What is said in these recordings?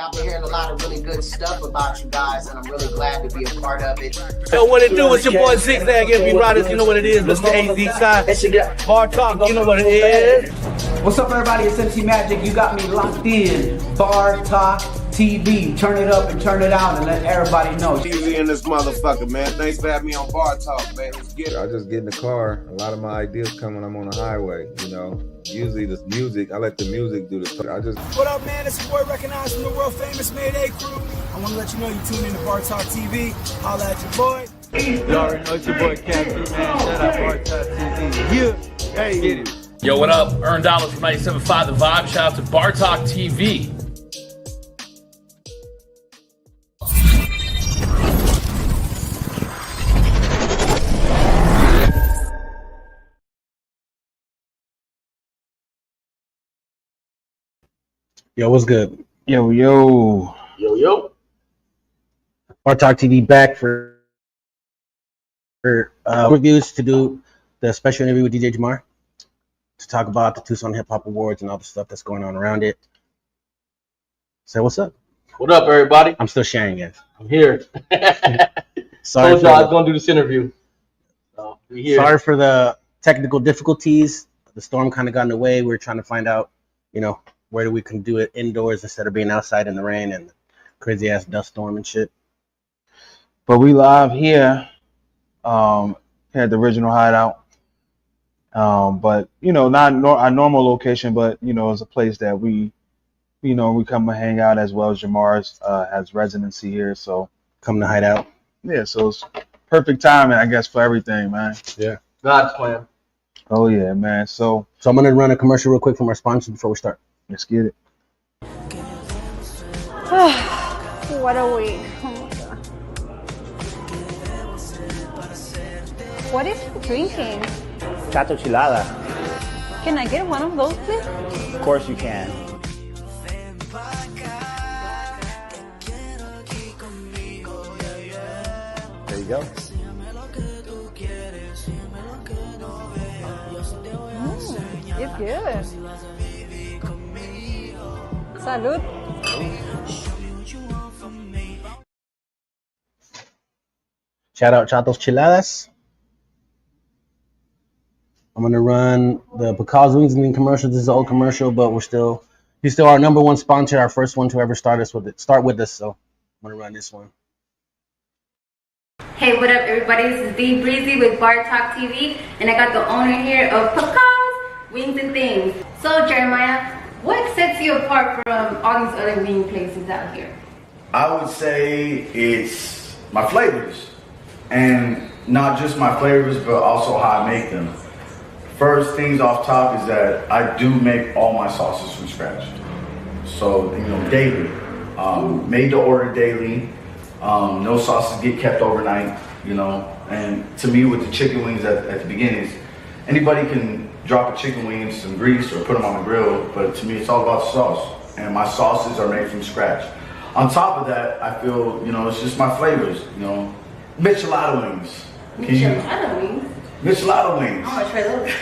I've been hearing a lot of really good stuff about you guys, and I'm really glad to be a part of it. Yo, what it do? It's your boy Zigzag MV Riders. You know what it is, Mr. AZ side. Bar Talk, you know what it is. What's up, everybody? It's MC Magic. You got me locked in. Bar Talk TV. Turn it up and turn it out and let everybody know. Easy in this motherfucker, man. Thanks for having me on Bar Talk, man. Let's get it. I just get in the car. A lot of my ideas come when I'm on the highway, you know. Usually the music, I let the music do the talk. What up, man? It's your boy recognized from the world famous Mayday crew. I want to let you know you tune in to Bar Talk TV. Holla at your boy. You already know it's your boy Captain, man. Shout out Bar Talk TV. Yeah. Hey, get it. Yo, what up? Earn dollars from 97.5 The Vibe. Shout out to Bar Talk TV. Yo, what's good? Yo. Bar Talk TV back for reviews to do the special interview with DJ Jahmar to talk about the Tucson Hip Hop Awards and all the stuff that's going on around it. So what's up? What up, everybody? I'm still sharing it. I'm here. Sorry Told y'all I was gonna do this interview. So we here. Sorry for the technical difficulties. The storm kind of got in the way. We're trying to find out, where we can do it indoors instead of being outside in the rain and crazy ass dust storm and shit. But we live here at the original hideout. But not our normal location, but it's a place that we come and hang out, as well as Jahmar's has residency here, so come to hide out. Yeah, so it's perfect timing, I guess, for everything, man. Yeah. God's plan. Oh yeah, man. So I'm gonna run a commercial real quick from our sponsor before we start. Let's get it. What a week. Oh my God. What is he drinking? Chato Chilada. Can I get one of those, please? Of course you can. There you go. It's good. Salud. Shout out Chatos Chiladas. I'm gonna run the Pecaz Wings and commercial. This is an old commercial, but he's still our number one sponsor, our first one to ever start with us. So I'm gonna run this one. Hey, what up, everybody? This is D Breezy with Bar Talk TV, and I got the owner here of Pecaz Wings and Things. So, Jeremiah, what sets you apart from all these other wing places out here? I would say it's my flavors, and not just my flavors, but also how I make them. First things off top is that I do make all my sauces from scratch. So, daily, made to order daily. No sauces get kept overnight, and to me with the chicken wings at the beginning, anybody can drop a chicken wing in some grease or put them on the grill, but to me it's all about the sauce, and my sauces are made from scratch. On top of that, I feel, it's just my flavors, Michelada wings. Michelada wings? Michelada wings. I want to try those.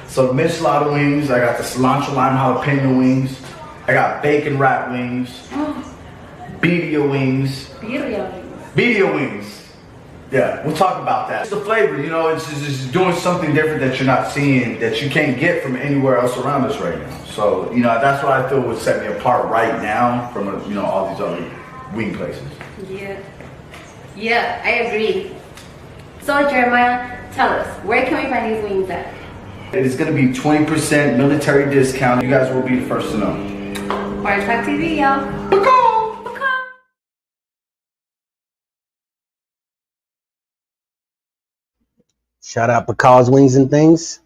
So the Michelada wings, I got the cilantro lime jalapeno wings, I got bacon wrap wings, birria wings. Birria wings. Yeah, we'll talk about that. It's the flavor, it's just doing something different that you're not seeing, that you can't get from anywhere else around us right now. So, that's what I feel would set me apart right now from, all these other wing places. Yeah, I agree. So, Jeremiah, tell us, where can we find these wings at? It's going to be 20% military discount. You guys will be the first to know. Bar Talk TV, y'all. Shout out Pecaz Wings and Things.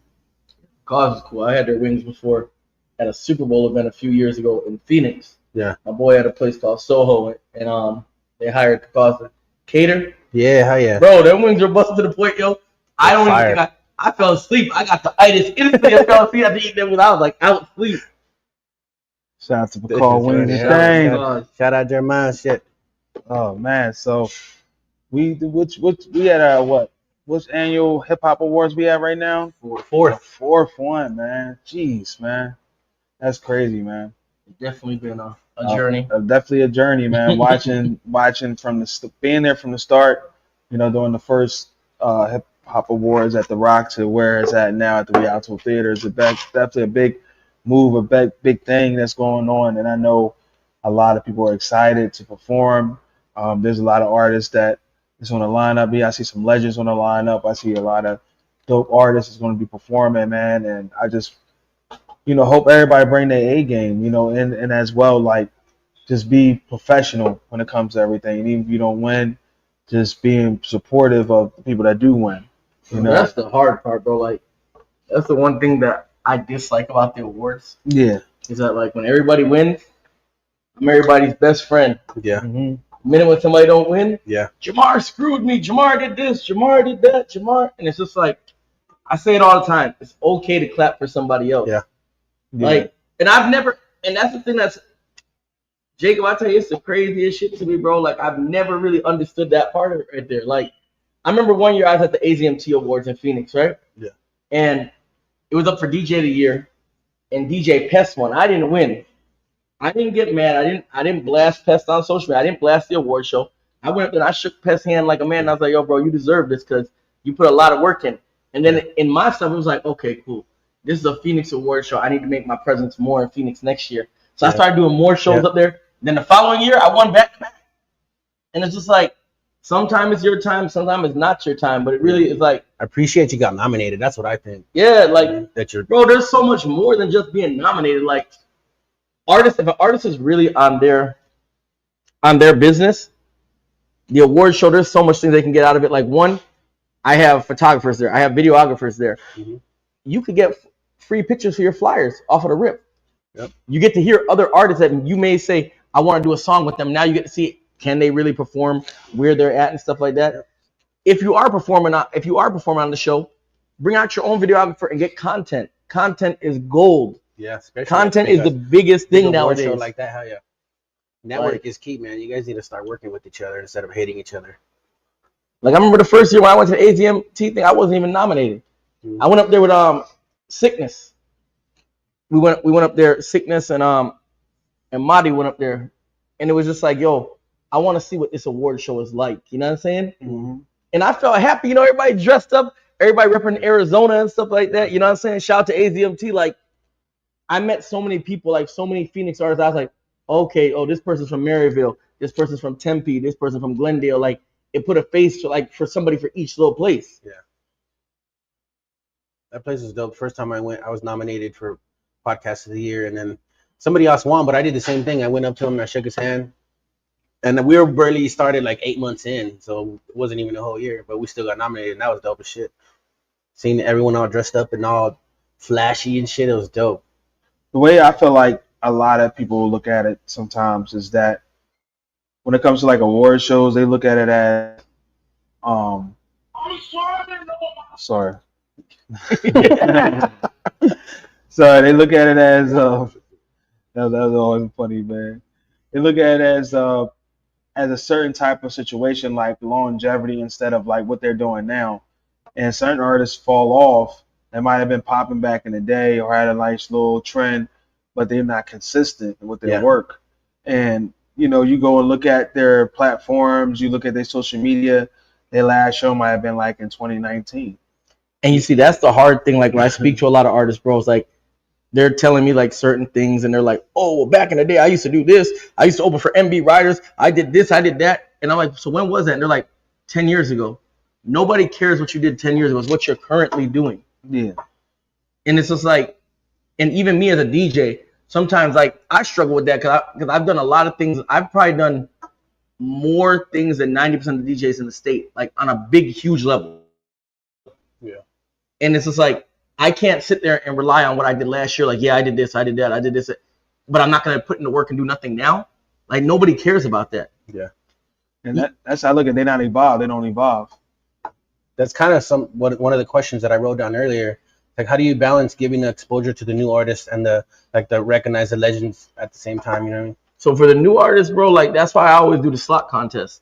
Pecaz is cool. I had their wings before at a Super Bowl event a few years ago in Phoenix. Yeah. My boy had a place called Soho, and they hired Pecaz to cater. Yeah, hell yeah. Bro, their wings are busted to the point, yo. I don't even think I fell asleep. I got the itis instantly. I fell asleep after eating them when I was like out asleep. Shout out to Pecaz Wings and Things. Shout out Jeremiah shit. Oh man, so we had what? Which annual hip hop awards we at right now? Fourth. Fourth one, man. Jeez, man. That's crazy, man. Definitely been a journey. Definitely a journey, man. Watching from being there from the start, doing the first hip hop awards at the Rock to where it's at now at the Rialto Theater is definitely a big move, a big thing that's going on, and I know a lot of people are excited to perform. There's a lot of artists that is on the lineup. Yeah, I see some legends on the lineup. I see a lot of dope artists is going to be performing, man, and I just hope everybody bring their A game, and as well, like, just be professional when it comes to everything. And even if you don't win, just being supportive of the people that do win. That's the hard part, bro. Like, that's the one thing that I dislike about the awards. Yeah. Is that, like, when everybody wins, I'm everybody's best friend. Yeah. The minute when somebody don't win, yeah, Jahmar screwed me. Jahmar did this. Jahmar did that. Jahmar. And it's just like, I say it all the time. It's okay to clap for somebody else. Yeah. Like, and I've never, and that's the thing that's, Jacob, I tell you, it's the craziest shit to me, bro. Like, I've never really understood that part of it right there. Like, I remember one year I was at the AZMT Awards in Phoenix, right? Yeah. And it was up for DJ of the Year, and DJ Pest won. I didn't win. I didn't get mad. I didn't blast Pest on social media. I didn't blast the award show. I went up there and I shook Pest's hand like a man, and I was like, yo, bro, you deserve this because you put a lot of work in. And then in my stuff, it was like, okay, cool. This is a Phoenix award show. I need to make my presence more in Phoenix next year. So I started doing more shows up there. Then the following year, I won back to back. And it's just like, sometimes it's your time, sometimes it's not your time. But it really is like, I appreciate you got nominated. That's what I think. yeah, like, That you're, bro, there's so much more than just being nominated. Like, if an artist is really on their business, the award show, there's so much things they can get out of it. Like, one, I have photographers there. I have videographers there. You could get free pictures for your flyers off of the rip. Yep. You get to hear other artists that you may say, I want to do a song with them. Now you get to see, can they really perform, where they're at and stuff like that. Yep. If you are performing on the show, bring out your own videographer and get content. Content is gold. yeah, especially Content is the biggest thing nowadays. Show like that, hell yeah. Network is key, man. You guys need to start working with each other instead of hating each other. Like, I remember the first year when I went to the AZMT thing, I wasn't even nominated. I went up there with Sickness. We went up there, Sickness and Madi went up there, and it was just like, yo, I want to see what this award show is like. You know what I'm saying? And I felt happy. Everybody dressed up, everybody representing Arizona and stuff like that. You know what I'm saying? Shout out to AZMT. Like, I met so many people, like so many Phoenix artists. I was like, okay, this person's from Maryville, this person's from Tempe, this person from Glendale. Like, it put a face for somebody for each little place. Yeah. That place was dope. First time I went, I was nominated for Podcast of the Year, and then somebody else won, but I did the same thing. I went up to him and I shook his hand. And we were barely started like 8 months in, so it wasn't even a whole year, but we still got nominated, and that was dope as shit. Seeing everyone all dressed up and all flashy and shit, it was dope. The way I feel like a lot of people look at it sometimes is that when it comes to like award shows, they look at it as sorry. So they look at it as that was always funny, man. They look at it as a certain type of situation, like longevity instead of like what they're doing now. And certain artists fall off. They might have been popping back in the day or had a nice little trend, but they're not consistent with their work. And you go and look at their platforms, you look at their social media. Their last show might have been like in 2019. And you see, that's the hard thing. Like, when I speak to a lot of artists, bro, it's like they're telling me like certain things, and they're like, oh, well, back in the day, I used to do this. I used to open for MB Riders. I did this, I did that. And I'm like, so when was that? And they're like, 10 years ago. Nobody cares what you did 10 years ago. It's what you're currently doing. Yeah. And it's just like, and even me as a DJ, sometimes like I struggle with that because I've done a lot of things. I've probably done more things than 90% of the DJs in the state, like on a big, huge level. Yeah. And it's just like, I can't sit there and rely on what I did last year. Like, yeah, I did this, I did that, I did this, but I'm not going to put in the work and do nothing now. Like, nobody cares about that. Yeah. And that's how I look at it. They not evolve. They don't evolve. That's kind of one of the questions that I wrote down earlier. Like, how do you balance giving the exposure to the new artists and the recognize the legends at the same time? You know what I mean? So for the new artists, bro, like, that's why I always do the slot contest.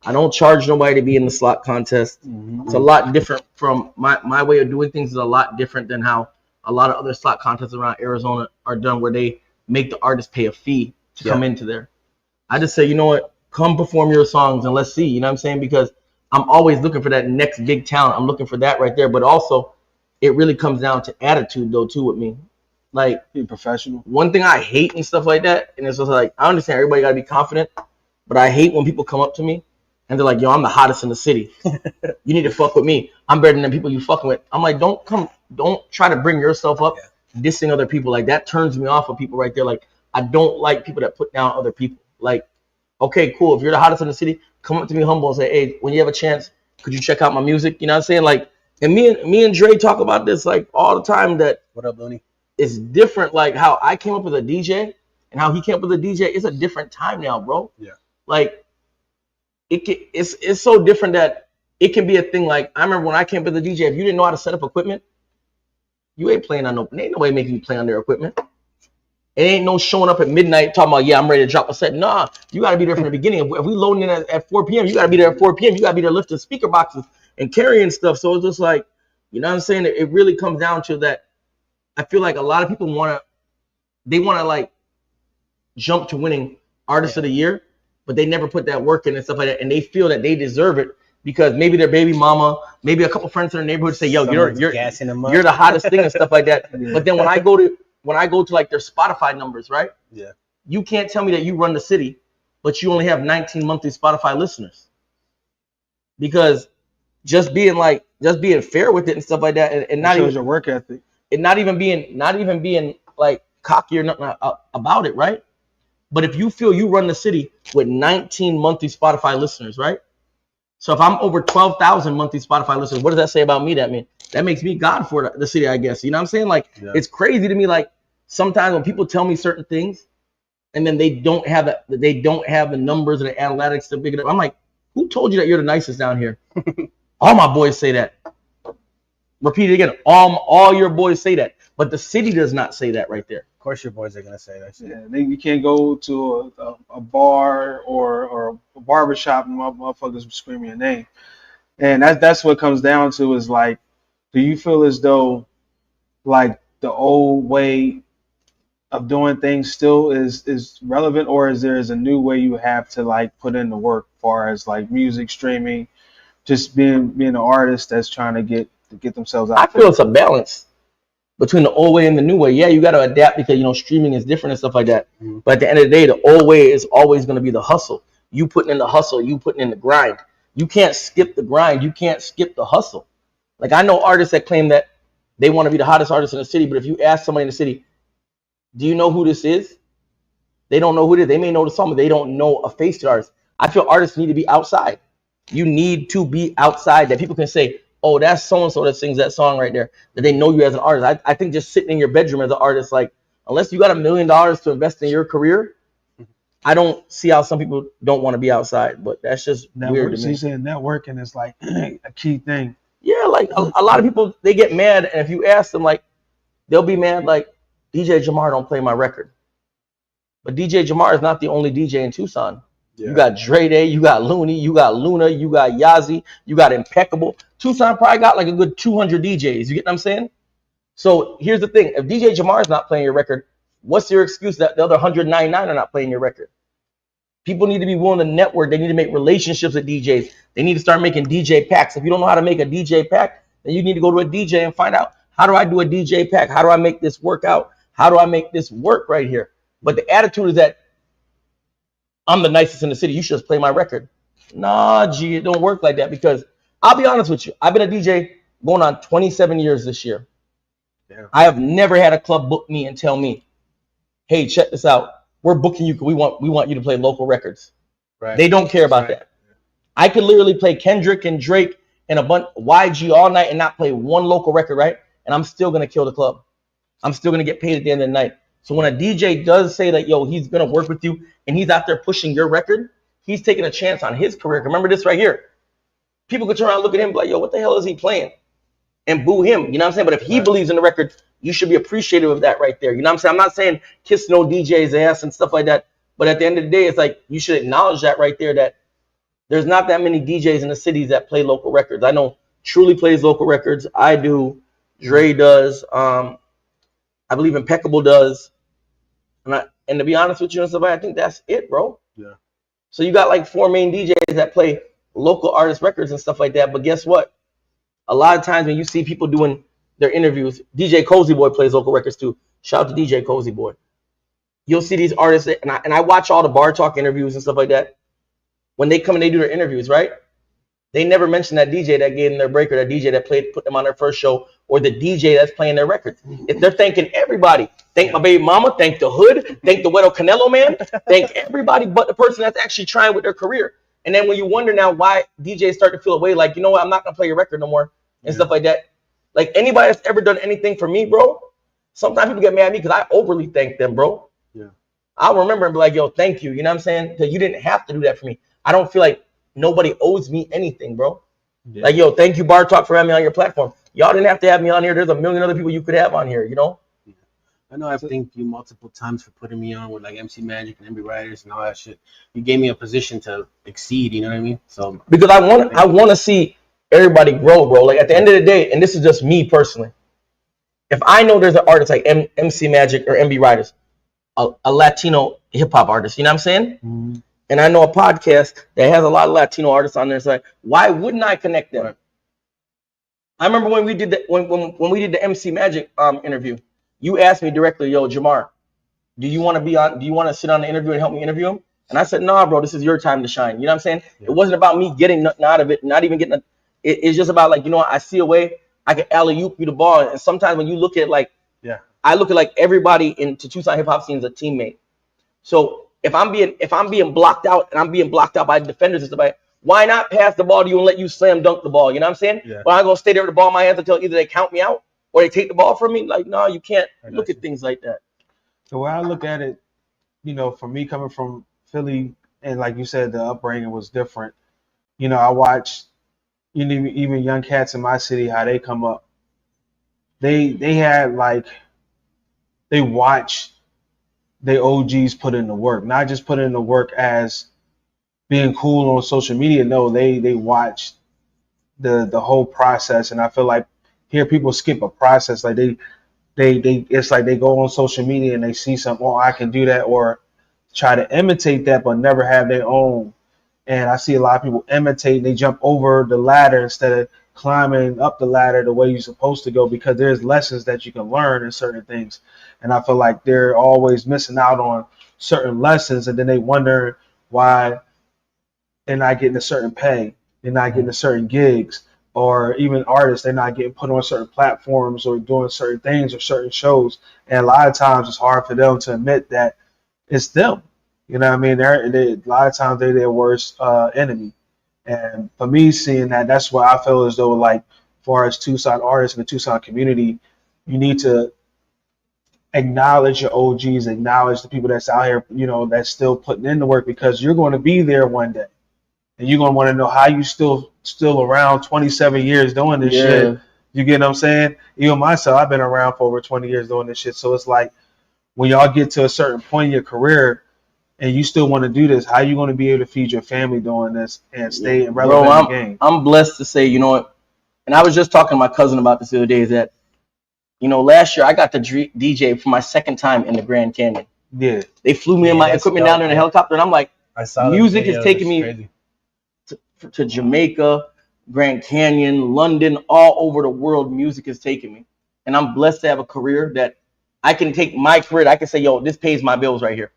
I don't charge nobody to be in the slot contest. It's a lot different from my way of doing things is a lot different than how a lot of other slot contests around Arizona are done, where they make the artist pay a fee to come into there. I just say, you know what, come perform your songs and let's see. You know what I'm saying? Because I'm always looking for that next big talent. I'm looking for that right there. But also, it really comes down to attitude though too with me. Like, be professional. One thing I hate and stuff like that, and it's just like, I understand everybody gotta be confident, but I hate when people come up to me and they're like, yo, I'm the hottest in the city. You need to fuck with me. I'm better than the people you fucking with. I'm like, don't try to bring yourself up dissing other people. Like, that turns me off of people right there. Like, I don't like people that put down other people. Like, okay, cool. If you're the hottest in the city, come up to me humble and say, hey, when you have a chance, could you check out my music? You know what I'm saying? Like, and me and Dre talk about this like all the time, that what up, Looney? It's different. Like how I came up with a DJ and how he came up with a DJ. It's a different time now, bro. Yeah. Like, it's so different that it can be a thing. Like, I remember when I came up with a DJ, if you didn't know how to set up equipment, you ain't playing on ain't nobody making you play on their equipment. It ain't no showing up at midnight talking about, yeah, I'm ready to drop a set. Nah, you got to be there from the beginning. If we loading in at 4 p.m., you got to be there at 4 p.m. You got to be there lifting speaker boxes and carrying stuff. So it's just like, you know what I'm saying? It really comes down to that. I feel like a lot of people want to like jump to winning Artist of the Year, but they never put that work in and stuff like that. And they feel that they deserve it because maybe their baby mama, maybe a couple friends in their neighborhood say, yo, you're the hottest thing and stuff like that. But then when I go to like their Spotify numbers, right? Yeah. You can't tell me that you run the city, but you only have 19 monthly Spotify listeners. Because just being fair with it and stuff like that, and not shows even your work ethic, and not even being like cocky or nothing about it, right? But if you feel you run the city with 19 monthly Spotify listeners, right? So if I'm over 12,000 monthly Spotify listeners, what does that say about me? That makes me God for the city, I guess. You know what I'm saying? Like, It's crazy to me. Like, sometimes when people tell me certain things, and then they don't have the numbers and the analytics to pick it up. I'm like, who told you that you're the nicest down here? All my boys say that. Repeat it again. All your boys say that, but the city does not say that right there. Of course, your boys are gonna say that shit. Yeah, you can't go to a bar or a barbershop and motherfuckers screaming your name, and that's what it comes down to is like, do you feel as though like the old way of doing things still is relevant, or is there a new way you have to like put in the work, as far as like music streaming, just being an artist that's trying to get themselves out? I feel it's a balance between the old way and the new way. Yeah, you got to adapt because streaming is different and stuff like that. Mm-hmm. But at the end of the day, the old way is always going to be the hustle. You putting in the hustle, you putting in the grind. You can't skip the grind. You can't skip the hustle. Like, I know artists that claim that they want to be the hottest artist in the city, but if you ask somebody in the city, do you know who this is? They don't know who it is. They may know the song, but they don't know a face to the artist. I feel artists need to be outside. You need to be outside, that people can say, oh, that's so-and-so that sings that song right there, that they know you as an artist. I think just sitting in your bedroom as an artist, like, unless you got $1 million to invest in your career, I don't see how some people don't want to be outside, but that's just weird to me. So you saying networking is like a key thing. Yeah, like a lot of people, they get mad, and if you ask them, like, they'll be mad, like, DJ Jahmar don't play my record. But DJ Jahmar is not the only DJ in Tucson. Yeah. You got Dre Day, you got Looney, you got Luna, you got Yazzie, you got Impeccable. Tucson probably got like a good 200 DJs. You get what I'm saying? So here's the thing. If DJ Jahmar is not playing your record, what's your excuse that the other 199 are not playing your record? People need to be willing to network. They need to make relationships with DJs. They need to start making DJ packs. If you don't know how to make a DJ pack, then you need to go to a DJ and find out, how do I do a DJ pack? How do I make this work out? How do I make this work right here? But the attitude is that I'm the nicest in the city. You should just play my record. Nah, G, it don't work like that, because I'll be honest with you. I've been a DJ going on 27 years this year. Damn. I have never had a club book me and tell me, hey, check this out. We're booking you because we want you to play local records. Right. They don't care about that. I could literally play Kendrick and Drake and a bunch YG all night and not play one local record, right? And I'm still going to kill the club. I'm still going to get paid at the end of the night. So when a DJ does say that, yo, he's going to work with you and he's out there pushing your record, he's taking a chance on his career. Remember this right here. People could turn around and look at him and be like, yo, what the hell is he playing? And boo him. You know what I'm saying? But if he believes in the record, you should be appreciative of that right there. You know what I'm saying? I'm not saying kiss no DJ's ass and stuff like that. But at the end of the day, it's like, you should acknowledge that right there, that there's not that many DJs in the cities that play local records. I know Truly plays local records. I do. Dre does. I believe Impeccable does. And to be honest with you and stuff, I think that's it, bro. Yeah. So you got like 4 main DJs that play local artist records and stuff like that. But guess what? A lot of times when you see people doing their interviews, DJ Cozy Boy plays local records too. Shout out to DJ Cozy Boy. You'll see these artists, and I watch all the Bar Talk interviews and stuff like that. When they come and they do their interviews, right? They never mention that DJ that gave them their break, or that DJ that put them on their first show, or the DJ that's playing their records. If they're thanking everybody, thank my baby mama, thank the hood, thank the Wedo Canelo man, thank everybody but the person that's actually trying with their career. And then when you wonder now why DJs start to feel away, like, you know what, I'm not gonna play your record no more and stuff like that. Like anybody that's ever done anything for me, bro, sometimes people get mad at me because I overly thank them, bro. Yeah. I'll remember and be like, yo, thank you. You know what I'm saying? Because you didn't have to do that for me. I don't feel like nobody owes me anything, bro. Yeah. Like, yo, thank you, Bar Talk, for having me on your platform. Y'all didn't have to have me on here. There's a million other people you could have on here, you know? Yeah. I know I've thanked you multiple times for putting me on with like MC Magic and MB Writers and all that shit. You gave me a position to exceed, you know what I mean? So because I want to see everybody grow, bro. Like at the end of the day, and this is just me personally, if I know there's an artist like MC Magic or MB Writers, a Latino hip hop artist, you know what I'm saying? Mm-hmm. And I know a podcast that has a lot of Latino artists on there. So like, why wouldn't I connect them? Right. I remember when we did when we did the MC Magic interview, you asked me directly, yo, Jahmar, do you want to sit on the interview and help me interview him? And I said, nah, bro, this is your time to shine. You know what I'm saying? Yeah. It wasn't about me getting nothing out of it, not even getting it's just about like, you know what, I see a way I can alley-oop you the ball. And sometimes when you look at like, I look at like everybody into Tucson hip hop scene as a teammate. So if I'm being blocked out and I'm being blocked out by defenders and stuff like that, why not pass the ball to you and let you slam dunk the ball? You know what I'm saying? Yeah. But I'm gonna stay there with the ball in my hands until either they count me out or they take the ball from me. Like, no, you can't look at things like that. The way I look at it, you know, for me coming from Philly, and like you said, the upbringing was different. You know, I watched, you know, even young cats in my city, how they come up. They had like, they watched their OGs put in the work, not just put in the work as being cool on social media. No, they watched the whole process, and I feel like here people skip a process. Like they it's like they go on social media and they see something, oh, I can do that, or try to imitate that, but never have their own. And I see a lot of people imitate, they jump over the ladder instead of climbing up the ladder the way you're supposed to go, because there's lessons that you can learn in certain things. And I feel like they're always missing out on certain lessons, and then they wonder why they're not getting a certain pay, they're not getting a certain gigs, or even artists, they're not getting put on certain platforms or doing certain things or certain shows. And a lot of times it's hard for them to admit that it's them. You know what I mean? A lot of times they're their worst enemy. And for me, seeing that, that's why I feel as though, like, as far as Tucson artists and the Tucson community, you need to acknowledge your OGs, acknowledge the people that's out here, you know, that's still putting in the work, because you're going to be there one day. And you're going to want to know how you still around 27 years doing this shit. You get what I'm saying? Even myself, I've been around for over 20 years doing this shit. So it's like, when y'all get to a certain point in your career and you still want to do this, how you going to be able to feed your family doing this and stay relevant in the game? I'm blessed to say, you know what, and I was just talking to my cousin about this the other day, is that, you know, last year I got to DJ for my second time in the Grand Canyon. Yeah. They flew me and my equipment down there in a helicopter, and I'm like, music is taking me to Jamaica, Grand Canyon, London, all over the world. Music is taking me, and I'm blessed to have a career that I can take my career. I can say, yo, this pays my bills right here.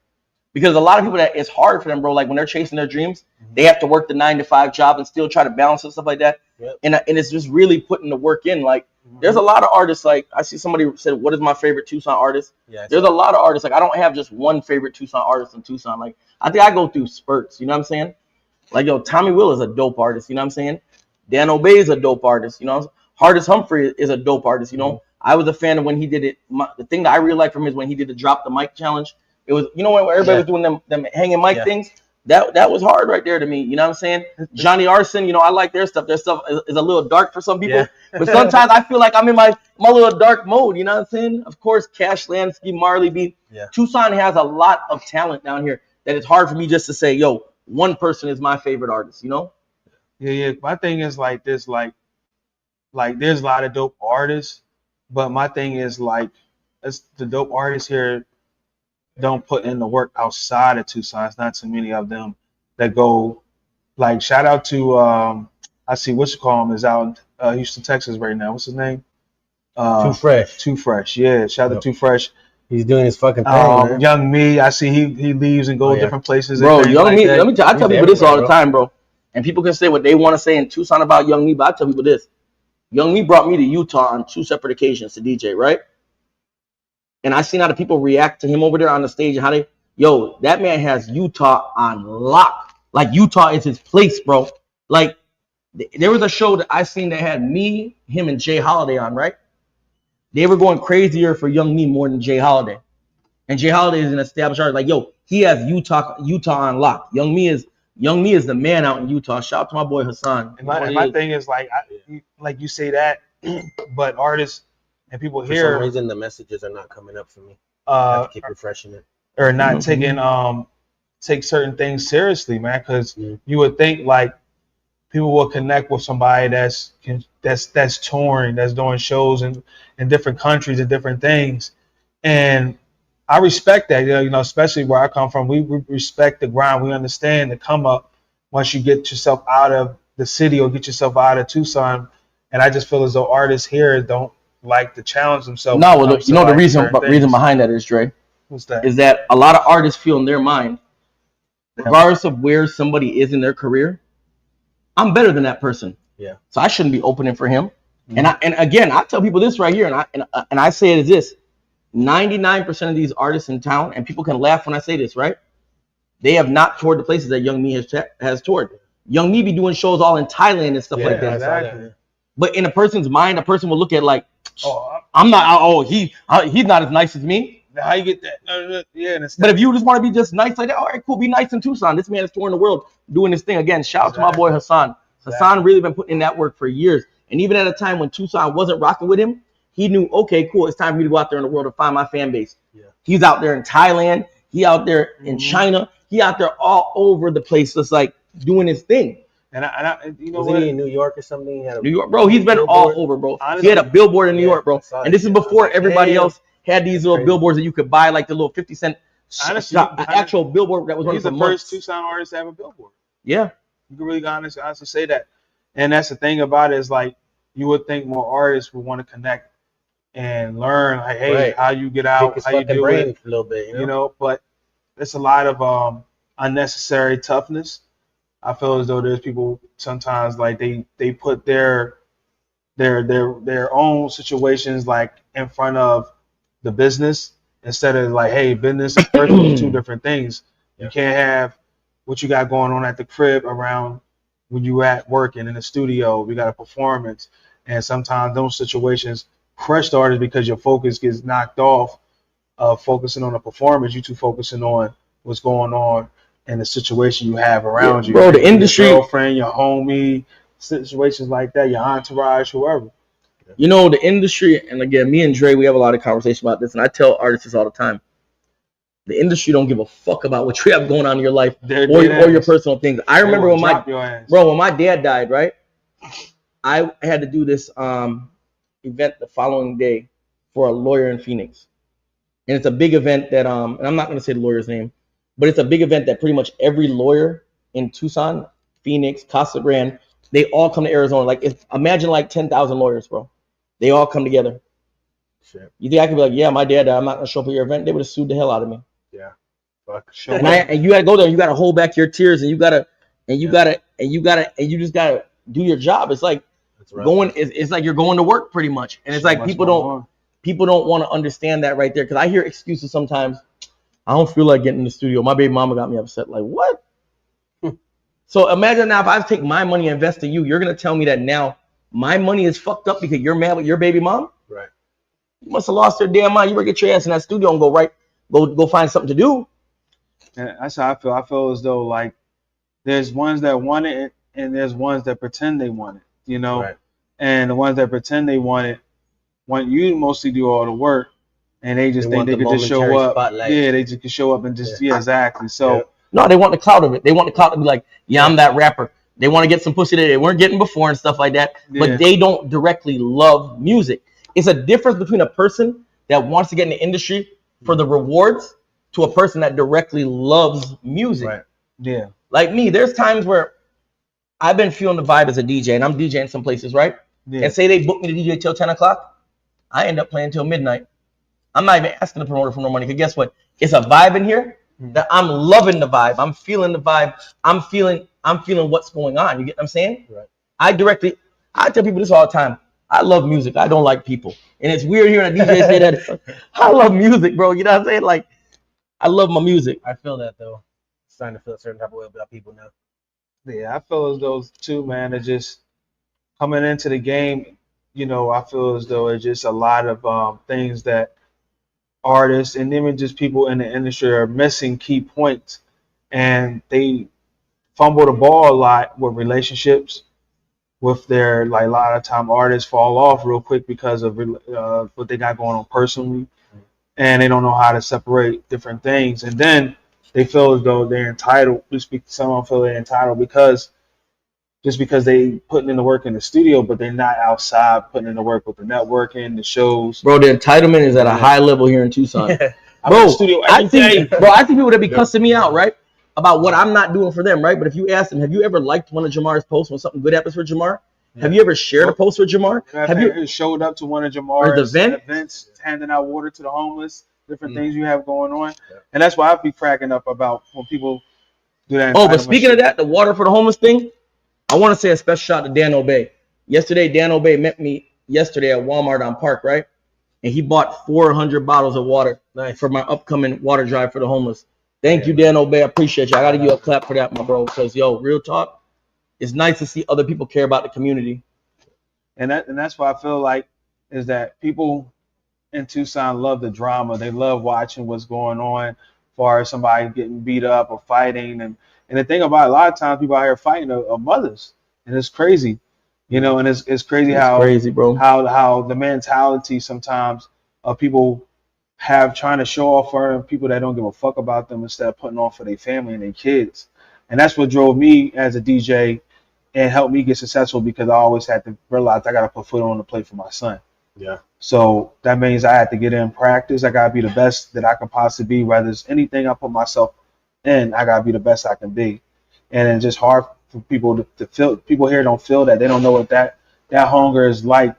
Because a lot of people, that it's hard for them, bro. Like when they're chasing their dreams, they have to work the 9-to-5 job and still try to balance and stuff like that. Yep. And it's just really putting the work in. Like there's a lot of artists. Like I see somebody said, what is my favorite Tucson artist? Yeah, there's a lot of artists. Like I don't have just one favorite Tucson artist in Tucson. Like I think I go through spurts. You know what I'm saying? Like, yo, Tommy Will is a dope artist. You know what I'm saying? Dan Obey is a dope artist. You know, Hardest Humphrey is a dope artist. You know, I was a fan of when he did it. The thing that I really liked from him is when he did the drop the mic challenge. It was, you know, when everybody was doing them hanging mic things. That was hard right there to me. You know what I'm saying? Johnny Arson, you know, I like their stuff. Their stuff is a little dark for some people, but sometimes I feel like I'm in my little dark mode. You know what I'm saying? Of course, Cash Lansky, Marley B. Tucson has a lot of talent down here that it's hard for me just to say, yo, one person is my favorite artist, you know? Yeah. My thing is like this, like there's a lot of dope artists, but my thing is like, it's the dope artists here don't put in the work outside of Tucson. It's not too many of them that go. Like, shout out to I see what you call him is out in Houston, Texas right now. What's his name? Too Fresh. Too Fresh. Yeah, shout out to Too Fresh. He's doing his fucking thing, man. Young Me, I see he leaves and goes different places. Bro, and Young like Me, that. I tell people this all the time, bro. And people can say what they want to say in Tucson about Young Me, but I tell people this. Young Me brought me to Utah on 2 separate occasions to DJ, right? And I seen how the people react to him over there on the stage and how they, that man has Utah on lock. Like, Utah is his place, bro. Like, there was a show that I seen that had me, him, and Jay Holiday on, right? They were going crazier for Young Me more than Jay Holiday. And Jay Holiday is an established artist. Like, he has Utah on lock. Young Me is the man out in Utah. Shout out to my boy Hassan. And my thing is like you say that, but artists and people For here, some reason, the messages are not coming up for me. I have to keep refreshing it. Or not taking take certain things seriously, man. Because you would think like people will connect with somebody that's touring, that's doing shows in different countries and different things, and I respect that. You know, especially where I come from, we respect the grind. We understand the come up once you get yourself out of the city or get yourself out of Tucson. And I just feel as though artists here don't like to challenge themselves. No, well, the reason behind that is, Dre. What's that? Is that a lot of artists feel in their mind, regardless of where somebody is in their career, I'm better than that person. Yeah. So I shouldn't be opening for him. And again, I tell people this right here, and I say it as this: 99% of these artists in town, and people can laugh when I say this, right? They have not toured the places that Young Me has toured. Young Me be doing shows all in Thailand and stuff like that. Exactly. But in a person's mind, a person will look at like, I'm not. He's not as nice as me. How you get that? But if you just want to be just nice like that, all right, cool, be nice in Tucson. This man is touring the world doing this thing. Again, shout out to my boy Hassan. Hassan really been putting in that work for years. And even at a time when Tucson wasn't rocking with him, he knew, okay, cool, it's time for me to go out there in the world and find my fan base. Yeah. He's out there in Thailand. He out there in China. He out there all over the place, just like doing his thing. And I you know was he in New York or something? He had New York, bro. He's been all over, bro. Honestly, he had a billboard in New York, bro. And this is before everybody else had these little billboards that you could buy, like the little 50-cent actual billboard that was running he's for the months. first Tucson artist to have a billboard. Yeah. You can really honestly say that. And that's the thing about it is like you would think more artists would want to connect and learn, like, hey, how you get out, how you do it, a little bit, you know. But it's a lot of unnecessary toughness. I feel as though there's people sometimes like they put their own situations like in front of the business instead of like, hey, business and personal are 2 different things. You can't have what you got going on at the crib around when you at working in the studio. We got a performance, and sometimes those situations crush the artist because your focus gets knocked off of focusing on the performance. You too focusing on what's going on in the situation you have around you. Bro, the industry, your girlfriend, your homie, situations like that, your entourage, whoever. You know, the industry, and again, me and Dre, we have a lot of conversation about this, and I tell artists this all the time. The industry don't give a fuck about what you have going on in your life or your personal things. I remember when my dad died, right? I had to do this event the following day for a lawyer in Phoenix. And it's a big event that, and I'm not going to say the lawyer's name, but it's a big event that pretty much every lawyer in Tucson, Phoenix, Casa Grande, they all come to Arizona. Like, imagine like 10,000 lawyers, bro. They all come together. Shit. You think I could be like, yeah, my dad died, I'm not going to show up at your event? They would have sued the hell out of me. Yeah. Fuck. And you gotta go there. You gotta hold back your tears, and you just gotta do your job. It's like going. It's like you're going to work pretty much, and it's like people don't want to understand that right there. Because I hear excuses sometimes. I don't feel like getting in the studio. My baby mama got me upset. Like, what? So imagine now if I take my money and invest in you, you're gonna tell me that now my money is fucked up because you're mad with your baby mom? Right. You must have lost your damn mind. You better get your ass in that studio and go find something to do. And that's how I feel. I feel as though like there's ones that want it and there's ones that pretend they want it, you know. Right. And the ones that pretend they want it want you to mostly do all the work, and they just think they could just show up. Spotlight. Yeah, they just can show up and just exactly. So No, they want the clout of it. They want the clout to be like, yeah, I'm that rapper. They want to get some pussy that they weren't getting before and stuff like that. Yeah. But they don't directly love music. It's a difference between a person that wants to get in the industry for the rewards to a person that directly loves music. Right. Yeah. Like me, there's times where I've been feeling the vibe as a DJ, and I'm DJing some places, right? Yeah. And say they book me to DJ till 10 o'clock, I end up playing till midnight. I'm not even asking the promoter for no money, because guess what? It's a vibe in here that I'm loving the vibe. I'm feeling the vibe. I'm feeling what's going on. You get what I'm saying? Right. I tell people this all the time. I love music. I don't like people. And it's weird hearing a DJ say that. I love music, bro. You know what I'm saying? Like, I love my music. I feel that though. It's starting to feel a certain type of way about people now. Yeah, I feel as though too, man. It's just coming into the game. You know, I feel as though it's just a lot of things that artists and even just people in the industry are missing key points, and they fumble the ball a lot with relationships. With their, like, a lot of time artists fall off real quick because of what they got going on personally, and they don't know how to separate different things, and then they feel as though they're entitled. Someone feel they're entitled because they putting in the work in the studio, but they're not outside putting in the work with the networking, the shows. Bro, the entitlement is at a high level here in Tucson. I'm in the studio every day. I see people that be cussing me out, right? About what I'm not doing for them, right? But if you ask them, have you ever liked one of Jamar's posts when something good happens for Jamar? Yeah. Have you ever shared a post with Jamar? Have you showed up to one of Jamar's events, handing out water to the homeless, different things you have going on? Yeah. And that's why I be cracking up about when people do that. Oh, but speaking of that, the water for the homeless thing, I want to say a special shout out to Dan Obey. Yesterday, Dan Obey met me yesterday at Walmart on Park, right? And he bought 400 bottles of water for my upcoming water drive for the homeless. Thank you, Dan Obey. I appreciate you. I got to give you a clap for that, my bro, because, yo, real talk, it's nice to see other people care about the community. And that's why I feel like is that people in Tucson love the drama. They love watching what's going on as far as somebody getting beat up or fighting. And the thing about a lot of times people out here fighting are mothers. And it's crazy. You know, and it's crazy bro. How the mentality sometimes of people have trying to show off for people that don't give a fuck about them instead of putting on for their family and their kids. And that's what drove me as a DJ and helped me get successful, because I always had to realize I got to put foot on the plate for my son. Yeah. So that means I had to get in practice. I got to be the best that I can possibly be. Whether it's anything I put myself in, I got to be the best I can be. And it's just hard for people to feel. People here don't feel that. They don't know what that hunger is like.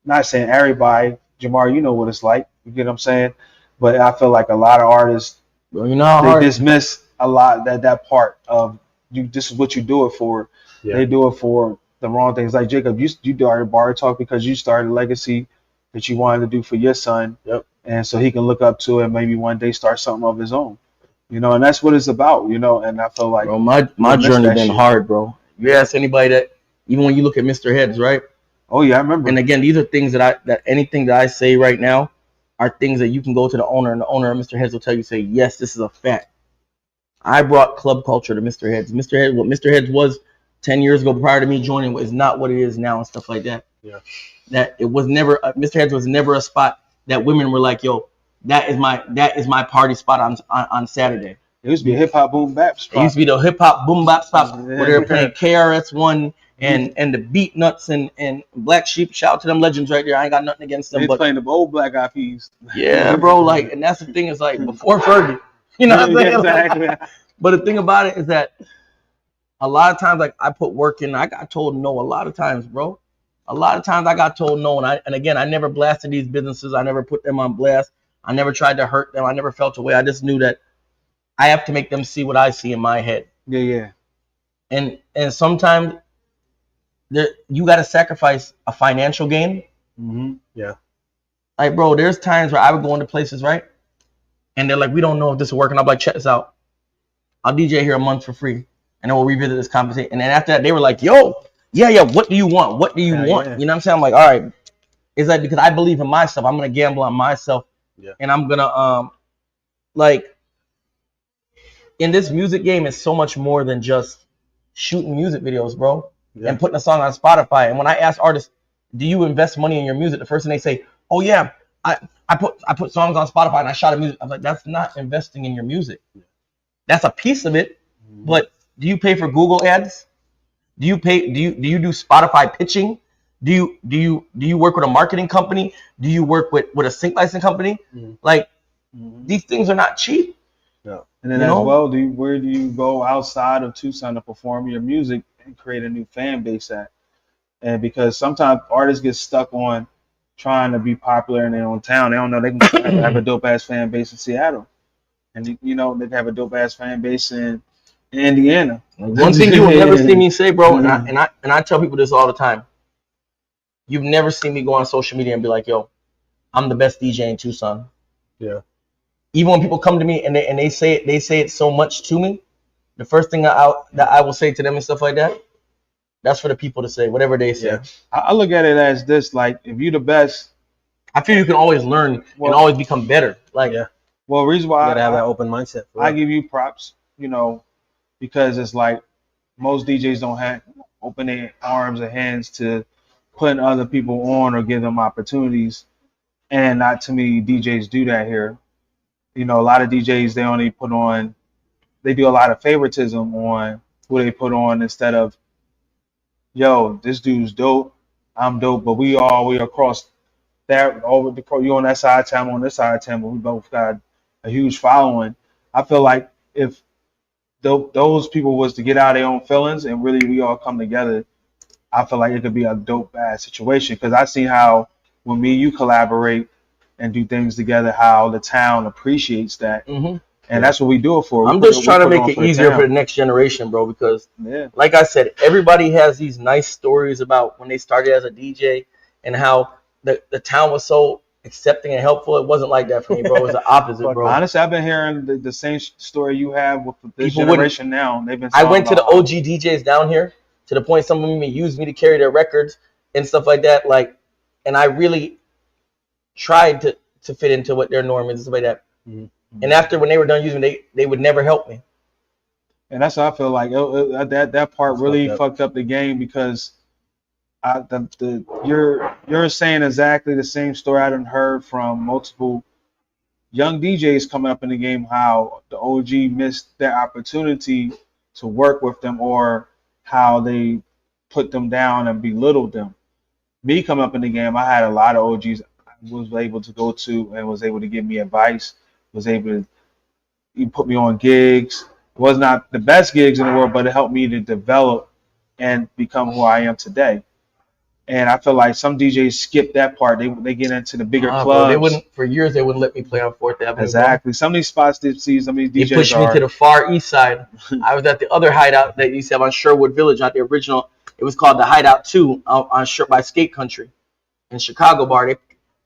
Not saying everybody, Jahmar, you know what it's like. You get what I'm saying? But I feel like a lot of artists, bro, you know, they dismiss a lot that part of you. This is what you do it for. Yeah. They do it for the wrong things. Like Jacob, you started Bar Talk because you started a legacy that you wanted to do for your son. Yep. And so he can look up to it and maybe one day start something of his own. You know, and that's what it's about, you know, and I feel like, bro, my journey been hard, bro. You ask anybody that, even when you look at Mr. Heads, right? Oh yeah, I remember. And again, these are things that anything that I say right now are things that you can go to the owner, and the owner of Mr. Heads will tell you, say, yes, this is a fact. I brought club culture to Mr. Heads. What Mr. Heads was 10 years ago prior to me joining is not what it is now and stuff like that. Yeah. That it was never, Mr. Heads was never a spot that women were like, yo, that is my party spot on Saturday. It used to be a hip hop boom bap spot. It used to be the hip hop boom bap spot where they were playing KRS-One and the Beat Nuts and Black Sheep. Shout out to them legends right there. I ain't got nothing against them. They playing the old Black Eyed Peas. Yeah, bro. Like, and that's the thing is like before Fergie, you know what I'm saying? Exactly. But the thing about it is that a lot of times, like, I put work in. I got told no a lot of times, bro. A lot of times I got told no, and again, I never blasted these businesses. I never put them on blast. I never tried to hurt them. I never felt away. I just knew that I have to make them see what I see in my head. Yeah. And sometimes you got to sacrifice a financial gain. Mm-hmm. Yeah. Like, bro, there's times where I would go into places, right? And they're like, we don't know if this will work. And I'm like, check this out. I'll DJ here a month for free. And then we'll revisit this conversation. And then after that, they were like, yo, yeah, what do you want? What do you want? Yeah. You know what I'm saying? I'm like, all right. It's like, because I believe in myself. I'm going to gamble on myself. Yeah. And I'm going to, like, in this music game, it's so much more than just shooting music videos, bro. Yeah. And putting a song on Spotify. And when I ask artists, do you invest money in your music? The first thing they say, oh, yeah, I put songs on Spotify and I shot a music. I'm like, that's not investing in your music. That's a piece of it. But do you pay for Google ads? Do you do Spotify pitching? Do you work with a marketing company? Do you work with a sync licensing company? Like these things are not cheap. No. And then well, where do you go outside of Tucson to perform your music and create a new fan base at? And because sometimes artists get stuck on trying to be popular in their own town, they don't know they can have a dope ass fan base in Seattle, and they can have a dope ass fan base in Indiana. One thing you will never see me say, bro, and I tell people this all the time. You've never seen me go on social media and be like, "Yo, I'm the best DJ in Tucson." Yeah. Even when people come to me and they say it so much to me, the first thing that I will say to them and stuff like that, that's for the people to say whatever they say. Yeah. I look at it as this: like, if you're the best, I feel you can always learn and always become better. Like, well, reason why you gotta have that open mindset. I give you props, because it's like most DJs don't have open their arms and hands to putting other people on or give them opportunities, and not too many DJs do that here. A lot of DJs they do a lot of favoritism on who they put on instead of, yo, this dude's dope, I'm dope, but we across that over the you on that side of town, I'm on this side of town, but we both got a huge following. I feel like if those people was to get out of their own feelings and really we all come together, I feel like it could be a dope bad situation. Because I've seen how when me and you collaborate and do things together, how the town appreciates that. And that's what we do it for. I'm just trying to make it easier for the next generation, bro, because like I said, everybody has these nice stories about when they started as a DJ and how the town was so accepting and helpful. It wasn't like that for me, bro. It was the opposite, bro. Honestly, I've been hearing the same story you have with this generation now. They've been. I went to the OG DJs down here to the point some of them used me to carry their records and stuff like that. Like, and I really tried to fit into what their norm is and stuff like that. And after when they were done using me, they would never help me. And that's what I feel like. That part really fucked up the game because you're saying exactly the same story I done heard from multiple young DJs coming up in the game, how the OG missed their opportunity to work with them or how they put them down and belittled them. Me coming up in the game, I had a lot of OGs I was able to go to and was able to give me advice, was able to put me on gigs. It was not the best gigs in the world, but it helped me to develop and become who I am today. And I feel like some DJs skip that part. They get into the bigger clubs. Bro, they wouldn't for years. They wouldn't let me play on 4th Avenue. Exactly. Some of these spots they see some of these DJs they pushed me to the far east side. I was at the other hideout that you used to have on Sherwood Village, not the original. It was called the Hideout 2 on by Skate Country in Chicago bar.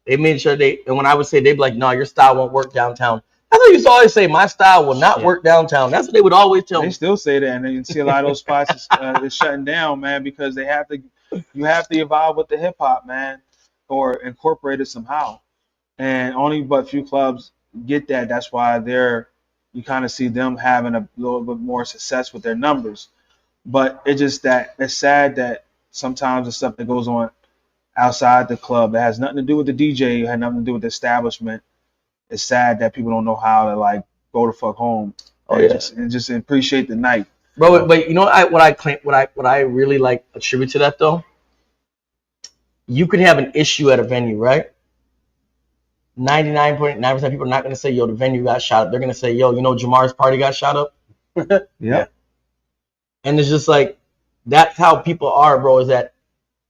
They made sure and when I would say, they'd be like, no, your style won't work downtown. That's what they used to always say, my style will not work downtown. That's what they would always tell me. They still say that, and then you see a lot of those spots is shutting down, man, because you have to evolve with the hip hop, man, or incorporate it somehow. And only but few clubs get that. That's why you kind of see them having a little bit more success with their numbers. But it's just that it's sad that sometimes the stuff that goes on outside the club that has nothing to do with the DJ, had nothing to do with the establishment. It's sad that people don't know how to like go the fuck home and just appreciate the night. Bro, but you know what I really like attribute to that though? You could have an issue at a venue, right? 99.9% of people are not gonna say, yo, the venue got shot up. They're gonna say, yo, Jahmar's party got shot up. Yeah. And it's just like that's how people are, bro, is that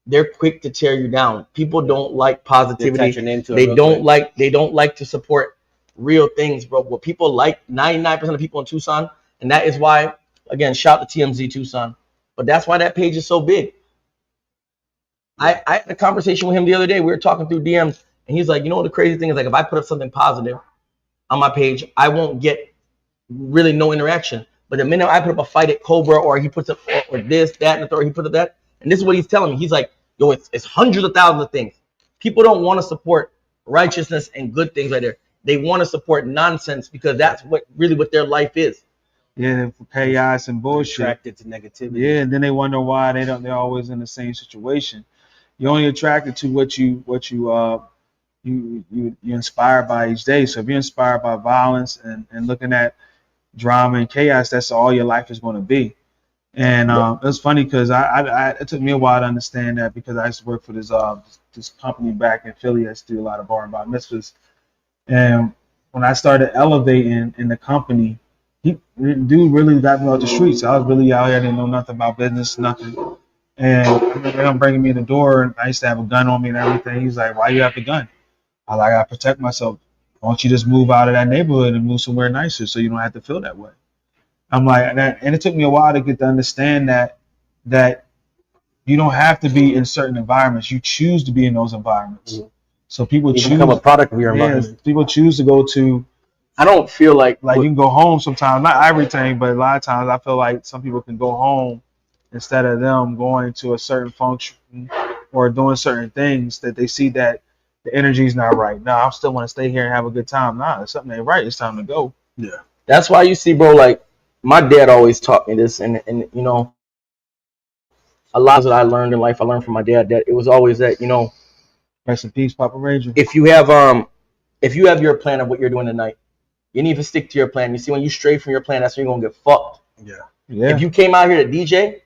they're quick to tear you down. People don't like positivity. They don't like to support real things, bro. What people like, 99% of people in Tucson, and that is why, again, shout out to TMZ Tucson. But that's why that page is so big. I had a conversation with him the other day. We were talking through DMs, and he's like, the crazy thing is, like, if I put up something positive on my page, I won't get really no interaction. But the minute I put up a fight at Cobra, or he puts up or this, that, and the third, he put up that, and this is what he's telling me. He's like, yo, it's hundreds of thousands of things. People don't want to support righteousness and good things right there. They want to support nonsense because that's what their life is. Yeah, for chaos and bullshit. Attracted to negativity. Yeah, and then they wonder why they're always in the same situation. You're only attracted to what you you're inspired by each day. So if you're inspired by violence and looking at drama and chaos, that's all your life is going to be. And it was funny because it took me a while to understand that, because I used to work for this company back in Philly that do a lot of bar and bar mitzvahs. And when I started elevating in the company, dude really got me off the streets. I was really out here, didn't know nothing about business, nothing. And I remember him bringing me in the door, and I used to have a gun on me and everything. He's like, "Why you have the gun?" I gotta protect myself. Why don't you just move out of that neighborhood and move somewhere nicer so you don't have to feel that way? I'm like, and it took me a while to get to understand that you don't have to be in certain environments. You choose to be in those environments. So people You choose become a product of your environment. People choose to go to. I don't feel like you can go home sometimes. Not everything, but a lot of times I feel like some people can go home instead of them going to a certain function or doing certain things that they see that the energy's not right. No, I still want to stay here and have a good time. Nah, if something ain't right, it's time to go. Yeah. That's why you see, bro, like my dad always taught me this, and you know, a lot that I learned in life, I learned from my dad, that it was always that, you know, rest in peace, Papa Ranger. If you have your plan of what you're doing tonight, you need to stick to your plan. You see, when you stray from your plan, that's when you're gonna get fucked. Yeah. If you came out here to DJ,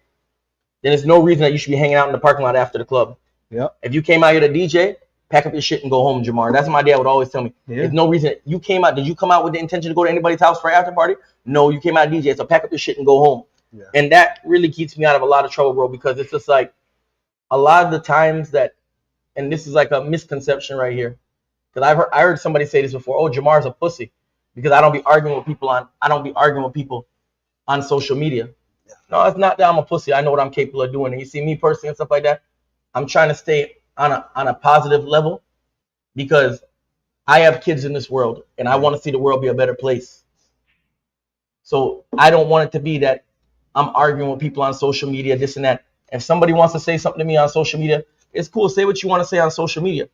then there's no reason that you should be hanging out in the parking lot after the club. Yep. If you came out here to DJ, pack up your shit and go home, Jahmar. That's what my dad would always tell me. Yeah. There's no reason you came out. Did you come out with the intention to go to anybody's house for an after party? No, you came out to DJ. So pack up your shit and go home. Yeah. And that really keeps me out of a lot of trouble, bro, because it's just like a lot of the times that, and this is like a misconception right here, because I heard somebody say this before. Oh, Jamar's a pussy because I don't be arguing with people on social media. Yeah. No, it's not that I'm a pussy. I know what I'm capable of doing. And you see me personally and stuff like that. I'm trying to stay on a positive level because I have kids in this world and I want to see the world be a better place. So I don't want it to be that I'm arguing with people on social media, this and that. If somebody wants to say something to me on social media, it's cool. Say what you want to say on social media.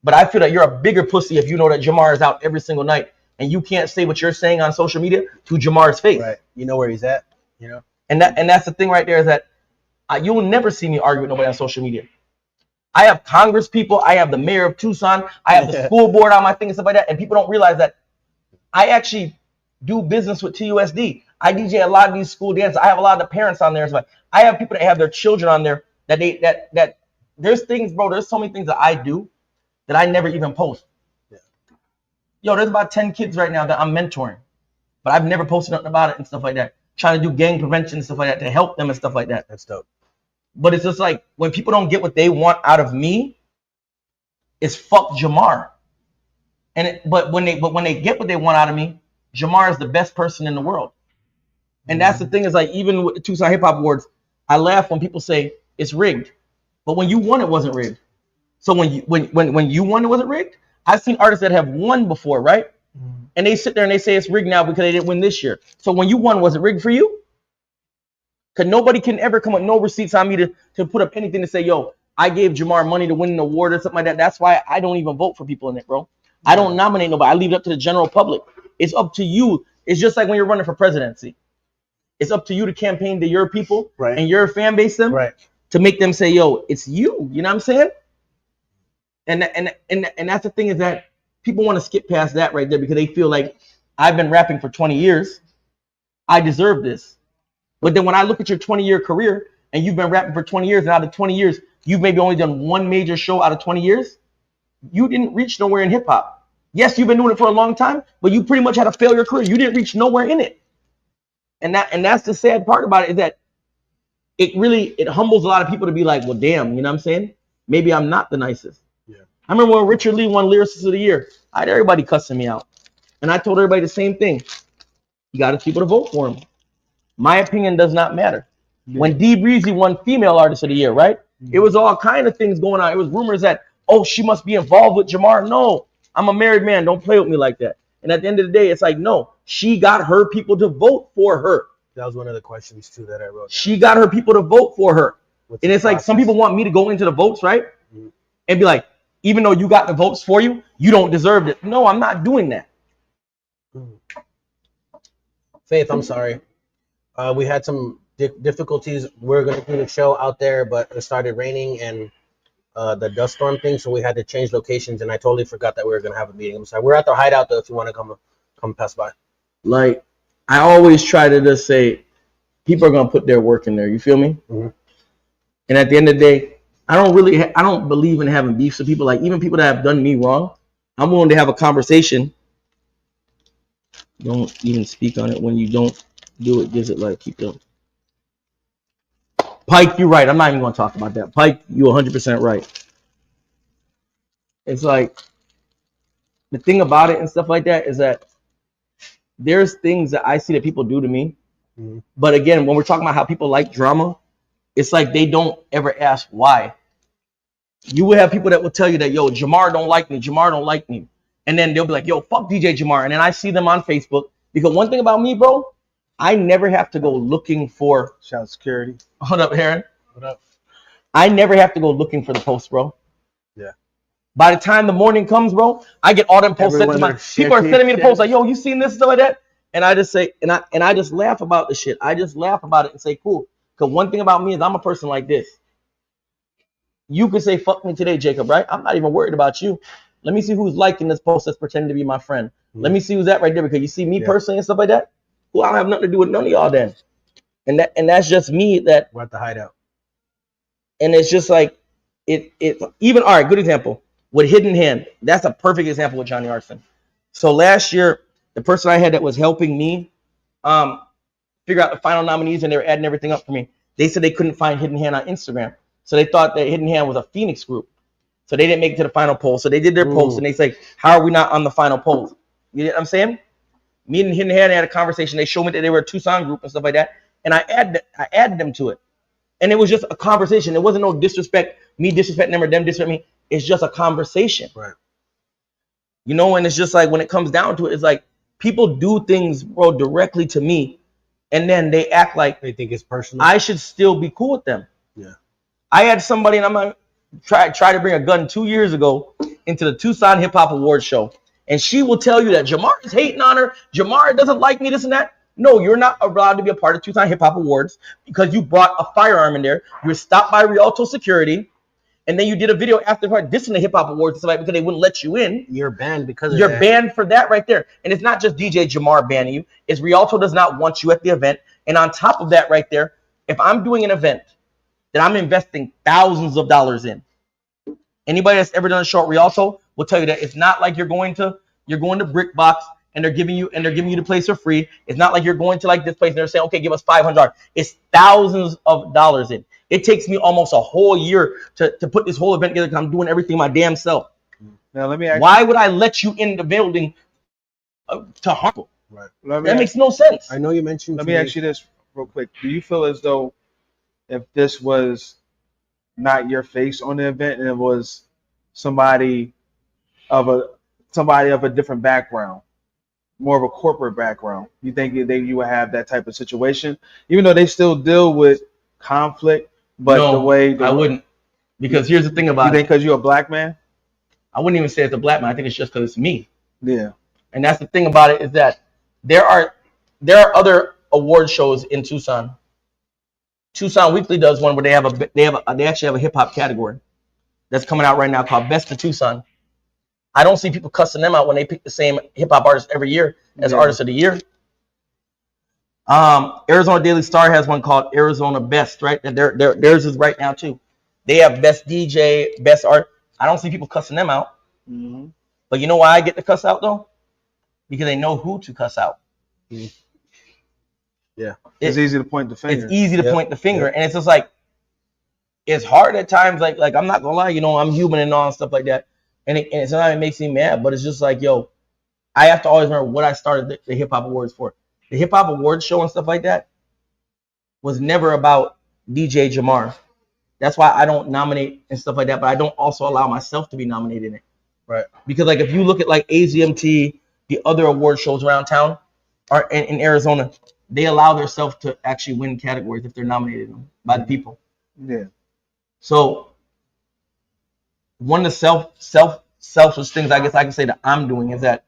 But I feel that you're a bigger pussy if you know that Jahmar is out every single night and you can't say what you're saying on social media to Jamar's face. Right. You know where he's at, you know? And that's the thing right there, is that you'll never see me argue with nobody on social media. I have Congress people. I have the mayor of Tucson. I have the school board on my thing and stuff like that. And people don't realize that I actually do business with TUSD. I DJ a lot of these school dances. I have a lot of the parents on there. I have people that have their children on there that there's things, bro. There's so many things that I do that I never even post. Yeah. Yo, there's about 10 kids right now that I'm mentoring, but I've never posted nothing about it and stuff like that. Trying to do gang prevention and stuff like that to help them and stuff like that. That's dope. But it's just like when people don't get what they want out of me, it's fuck Jahmar. But when they get what they want out of me, Jahmar is the best person in the world. And that's the thing, is like, even with the Tucson Hip Hop Awards, I laugh when people say it's rigged. But when you won, it wasn't rigged. So when you won, it wasn't rigged. I've seen artists that have won before, right? And they sit there and they say it's rigged now because they didn't win this year. So when you won, was it rigged for you? Because nobody can ever come with no receipts on me to put up anything to say, yo, I gave Jahmar money to win an award or something like that. That's why I don't even vote for people in it, bro. I don't nominate nobody. I leave it up to the general public. It's up to you. It's just like when you're running for presidency. It's up to you to campaign to your people and your fan base to make them say, yo, it's you. You know what I'm saying? And that's the thing, is that people want to skip past that right there because they feel like I've been rapping for 20 years. I deserve this. But then when I look at your 20-year career and you've been rapping for 20 years, and out of 20 years, you've maybe only done one major show out of 20 years, you didn't reach nowhere in hip hop. Yes, you've been doing it for a long time, but you pretty much had a failure career. You didn't reach nowhere in it. And that's the sad part about it, is that it humbles a lot of people to be like, well, damn, you know what I'm saying? Maybe I'm not the nicest. Yeah. I remember when Richard Lee won Lyricist of the Year, I had everybody cussing me out. And I told everybody the same thing. You got to people to vote for him. My opinion does not matter. Yeah. When D Breezy won Female Artist of the Year, right? It was all kind of things going on. It was rumors that, oh, she must be involved with Jahmar. No, I'm a married man. Don't play with me like that. And at the end of the day, it's like, no, she got her people to vote for her. That was one of the questions, too, that I wrote down. She got her people to vote for her. And it's like, some people want me to go into the votes, right? Mm-hmm. And be like, even though you got the votes for you, you don't deserve it. No, I'm not doing that. Faith, I'm sorry. We had some difficulties. We're going to do the show out there, but it started raining and the dust storm thing, so we had to change locations, and I totally forgot that we were going to have a meeting. I'm sorry. We're at the hideout, though, if you want to come pass by. Like, I always try to just say people are gonna put their work in there. You feel me? Mm-hmm. And at the end of the day, I don't believe in having beefs with people. Like even people that have done me wrong, I'm willing to have a conversation. Don't even speak on it when you don't do it. Gives it like keep going. Pike, you're right. I'm not even going to talk about that. Pike, you're 100% right. It's like the thing about it and stuff like that is that there's things that I see that people do to me. Mm-hmm. But again, when we're talking about how people like drama, it's like they don't ever ask why. You will have people that will tell you that, yo, Jahmar don't like me. Jahmar don't like me. And then they'll be like, yo, fuck DJ Jahmar. And then I see them on Facebook. Because one thing about me, bro, I never have to go looking for. Shout security. Hold up, Aaron. What up? I never have to go looking for the post, bro. Yeah. By the time the morning comes, bro, I get all them posts sent to my people are sending me the posts like, yo, you seen this stuff like that? And I just say, and I just laugh about the shit. I just laugh about it and say, cool. Because one thing about me is I'm a person like this. You could say fuck me today, Jacob, right? I'm not even worried about you. Let me see who's liking this post that's pretending to be my friend. Let me see who's that right there, because you see me personally and stuff like that. Well, I don't have nothing to do with none of y'all then. And that's just me that We're at the hideout. And it's just like it even all right, good example. With Hidden Hand, that's a perfect example with Johnny Arson. So last year, the person I had that was helping me figure out the final nominees, and they were adding everything up for me. They said they couldn't find Hidden Hand on Instagram. So they thought that Hidden Hand was a Phoenix group. So they didn't make it to the final poll. So they did their post, and they say, how are we not on the final poll? You know what I'm saying? Me and Hidden Hand had a conversation. They showed me that they were a Tucson group and stuff like that. And I added them to it. And it was just a conversation. There wasn't no disrespect, me disrespecting them or them disrespecting me. It's just a conversation. Right. You know, and it's just like when it comes down to it, it's like people do things, bro, directly to me. And then they act like they think it's personal. I should still be cool with them. Yeah. I had somebody, and I'm gonna try to bring a gun 2 years ago into the Tucson Hip Hop Awards show, and she will tell you that Jahmar is hating on her. Jahmar doesn't like me, this and that. No, you're not allowed to be a part of Tucson Hip Hop Awards because you brought a firearm in there. You were stopped by Rialto security, and then you did a video after her dissing the Hip Hop Awards because they wouldn't let you in. You're banned because of You're that. banned for that right there. And it's not just DJ Jahmar banning you. It's Rialto does not want you at the event. And on top of that right there, if I'm doing an event that I'm investing thousands of dollars in, anybody that's ever done a show at Rialto will tell you that it's not like you're going to Brick Box and they're giving you the place for free. It's not like you're going to like this place and they're saying, okay, give us $500. It's thousands of dollars in. It takes me almost a whole year to put this whole event together because I'm doing everything my damn self. Now let me ask Why would I let you in the building to harm people? Right. That makes no sense. I know you mentioned. Let me ask you this real quick. Do you feel as though if this was not your face on the event and it was somebody of a different background, more of a corporate background, you think you would have that type of situation, even though they still deal with conflict, but No, I wouldn't, because here's the thing about you think because you're a black man? I wouldn't even say it's a black man. I think it's just because it's me. Yeah. And that's the thing about it is that there are other award shows in Tucson. Tucson Weekly does one where they actually have a hip hop category that's coming out right now called Best of Tucson. I don't see people cussing them out when they pick the same hip hop artist every year as Artist of the Year. Arizona Daily Star has one called Arizona Best, right? And theirs is right now too. They have Best DJ, Best Art. I don't see people cussing them out. Mm-hmm. But you know why I get to cuss out though? Because they know who to cuss out. Yeah. It's easy to point the finger. It's easy to point the finger. And it's just like, it's hard at times. Like I'm not gonna lie, I'm human and all and stuff like that. And sometimes it makes me mad, but it's just like, yo, I have to always remember what I started the Hip Hop Awards for. The Hip Hop Awards show and stuff like that was never about DJ Jahmar. That's why I don't nominate and stuff like that, but I don't also allow myself to be nominated in it. Right. Because like if you look at like AZMT, the other award shows around town are in Arizona, they allow themselves to actually win categories if they're nominated by the people. Yeah. So one of the selfish things I guess I can say that I'm doing is that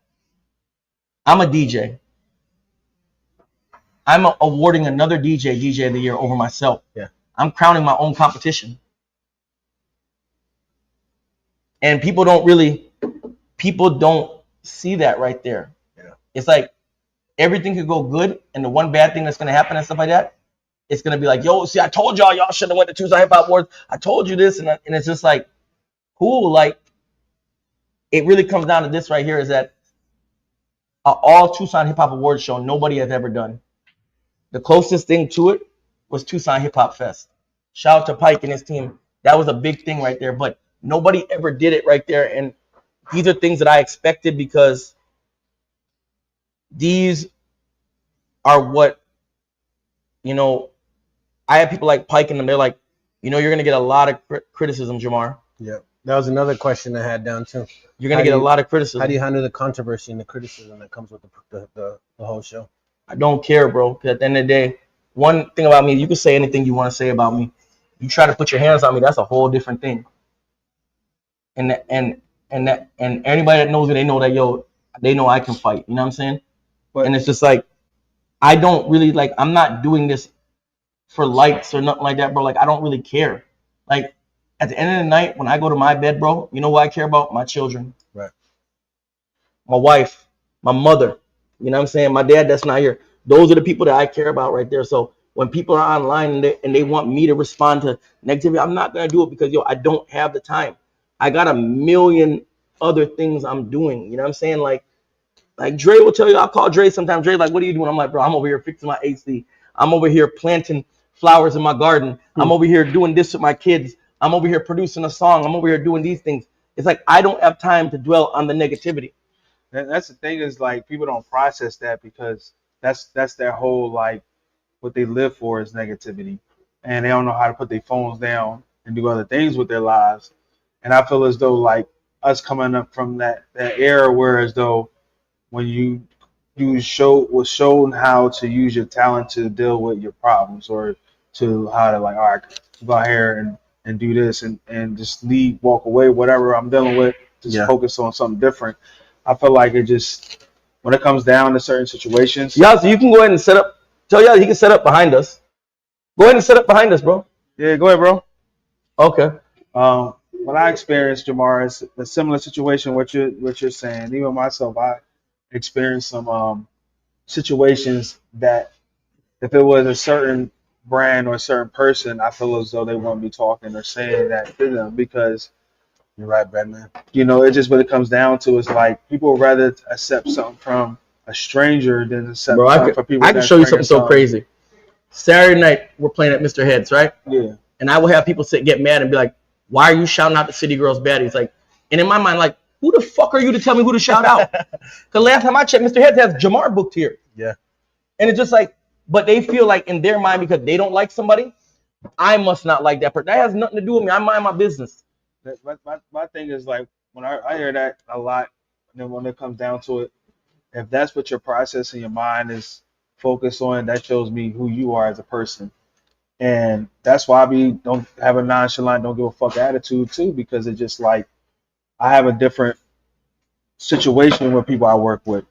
I'm a DJ. I'm awarding another DJ of the year over myself. Yeah. I'm crowning my own competition. And people don't see that right there. Yeah. It's like everything could go good, and the one bad thing that's gonna happen and stuff like that, it's gonna be like, yo, see, I told y'all shouldn't have went to Tucson Hip Hop Awards. I told you this, and it's just like, cool. Like, it really comes down to this right here: is that all Tucson Hip Hop Awards show nobody has ever done. The closest thing to it was Tucson Hip Hop Fest. Shout out to Pike and his team. That was a big thing right there, but nobody ever did it right there. And these are things that I expected because these are what, I have people like Pike and they're like, you're going to get a lot of criticism, Jahmar. Yeah. That was another question I had down too. You're going to get a lot of criticism. How do you handle the controversy and the criticism that comes with the whole show? I don't care, bro. Because at the end of the day, one thing about me, you can say anything you want to say about me. You try to put your hands on me, that's a whole different thing. And anybody that knows me, they know that, they know I can fight. You know what I'm saying? And it's just like, I don't really, like, I'm not doing this for likes or nothing like that, bro. Like, I don't really care. Like, at the end of the night, when I go to my bed, bro, you know what I care about? My children. Right. My wife, my mother. You know what I'm saying? My dad that's not here. Those are the people that I care about right there. So when people are online and they want me to respond to negativity, I'm not going to do it because, I don't have the time. I got a million other things I'm doing. You know what I'm saying? Like Dre will tell you, I'll call Dre sometimes. Dre, like, what are you doing? I'm like, bro, I'm over here fixing my AC. I'm over here planting flowers in my garden. I'm over here doing this with my kids. I'm over here producing a song. I'm over here doing these things. It's like, I don't have time to dwell on the negativity. That's the thing is, like, people don't process that because that's their whole, like, what they live for is negativity. And they don't know how to put their phones down and do other things with their lives. And I feel as though, like, us coming up from that era where as though when you was shown how to use your talent to deal with your problems or to how to, like, all right, go out here and do this and just walk away, whatever I'm dealing with, just focus on something different. I feel like it just, when it comes down to certain situations. Yeah, so you can go ahead and set up. Tell y'all he can set up behind us. Go ahead and set up behind us, bro. Yeah, go ahead, bro. Okay. What I experienced, Jahmar, is a similar situation. What you're saying. Even myself, I experienced some situations that if it was a certain brand or a certain person, I feel as though they wouldn't be talking or saying that to them because. You're right, Batman. It just what it comes down to is like people would rather accept something from a stranger than accept something from people. I can show you something so crazy. Saturday night we're playing at Mr. Head's, right? Yeah. And I will have people get mad and be like, "Why are you shouting out the City Girls' baddies?" Like, and in my mind, like, who the fuck are you to tell me who to shout out? Because last time I checked, Mr. Head's has Jahmar booked here. Yeah. And it's just like, but they feel like in their mind because they don't like somebody, I must not like that person. That has nothing to do with me. I mind my business. My thing is like when I hear that a lot, and then when it comes down to it, if that's what your process in your mind is focused on, that shows me who you are as a person, and that's why I don't have a nonchalant, don't give a fuck attitude too, because it's just like I have a different situation with people I work with.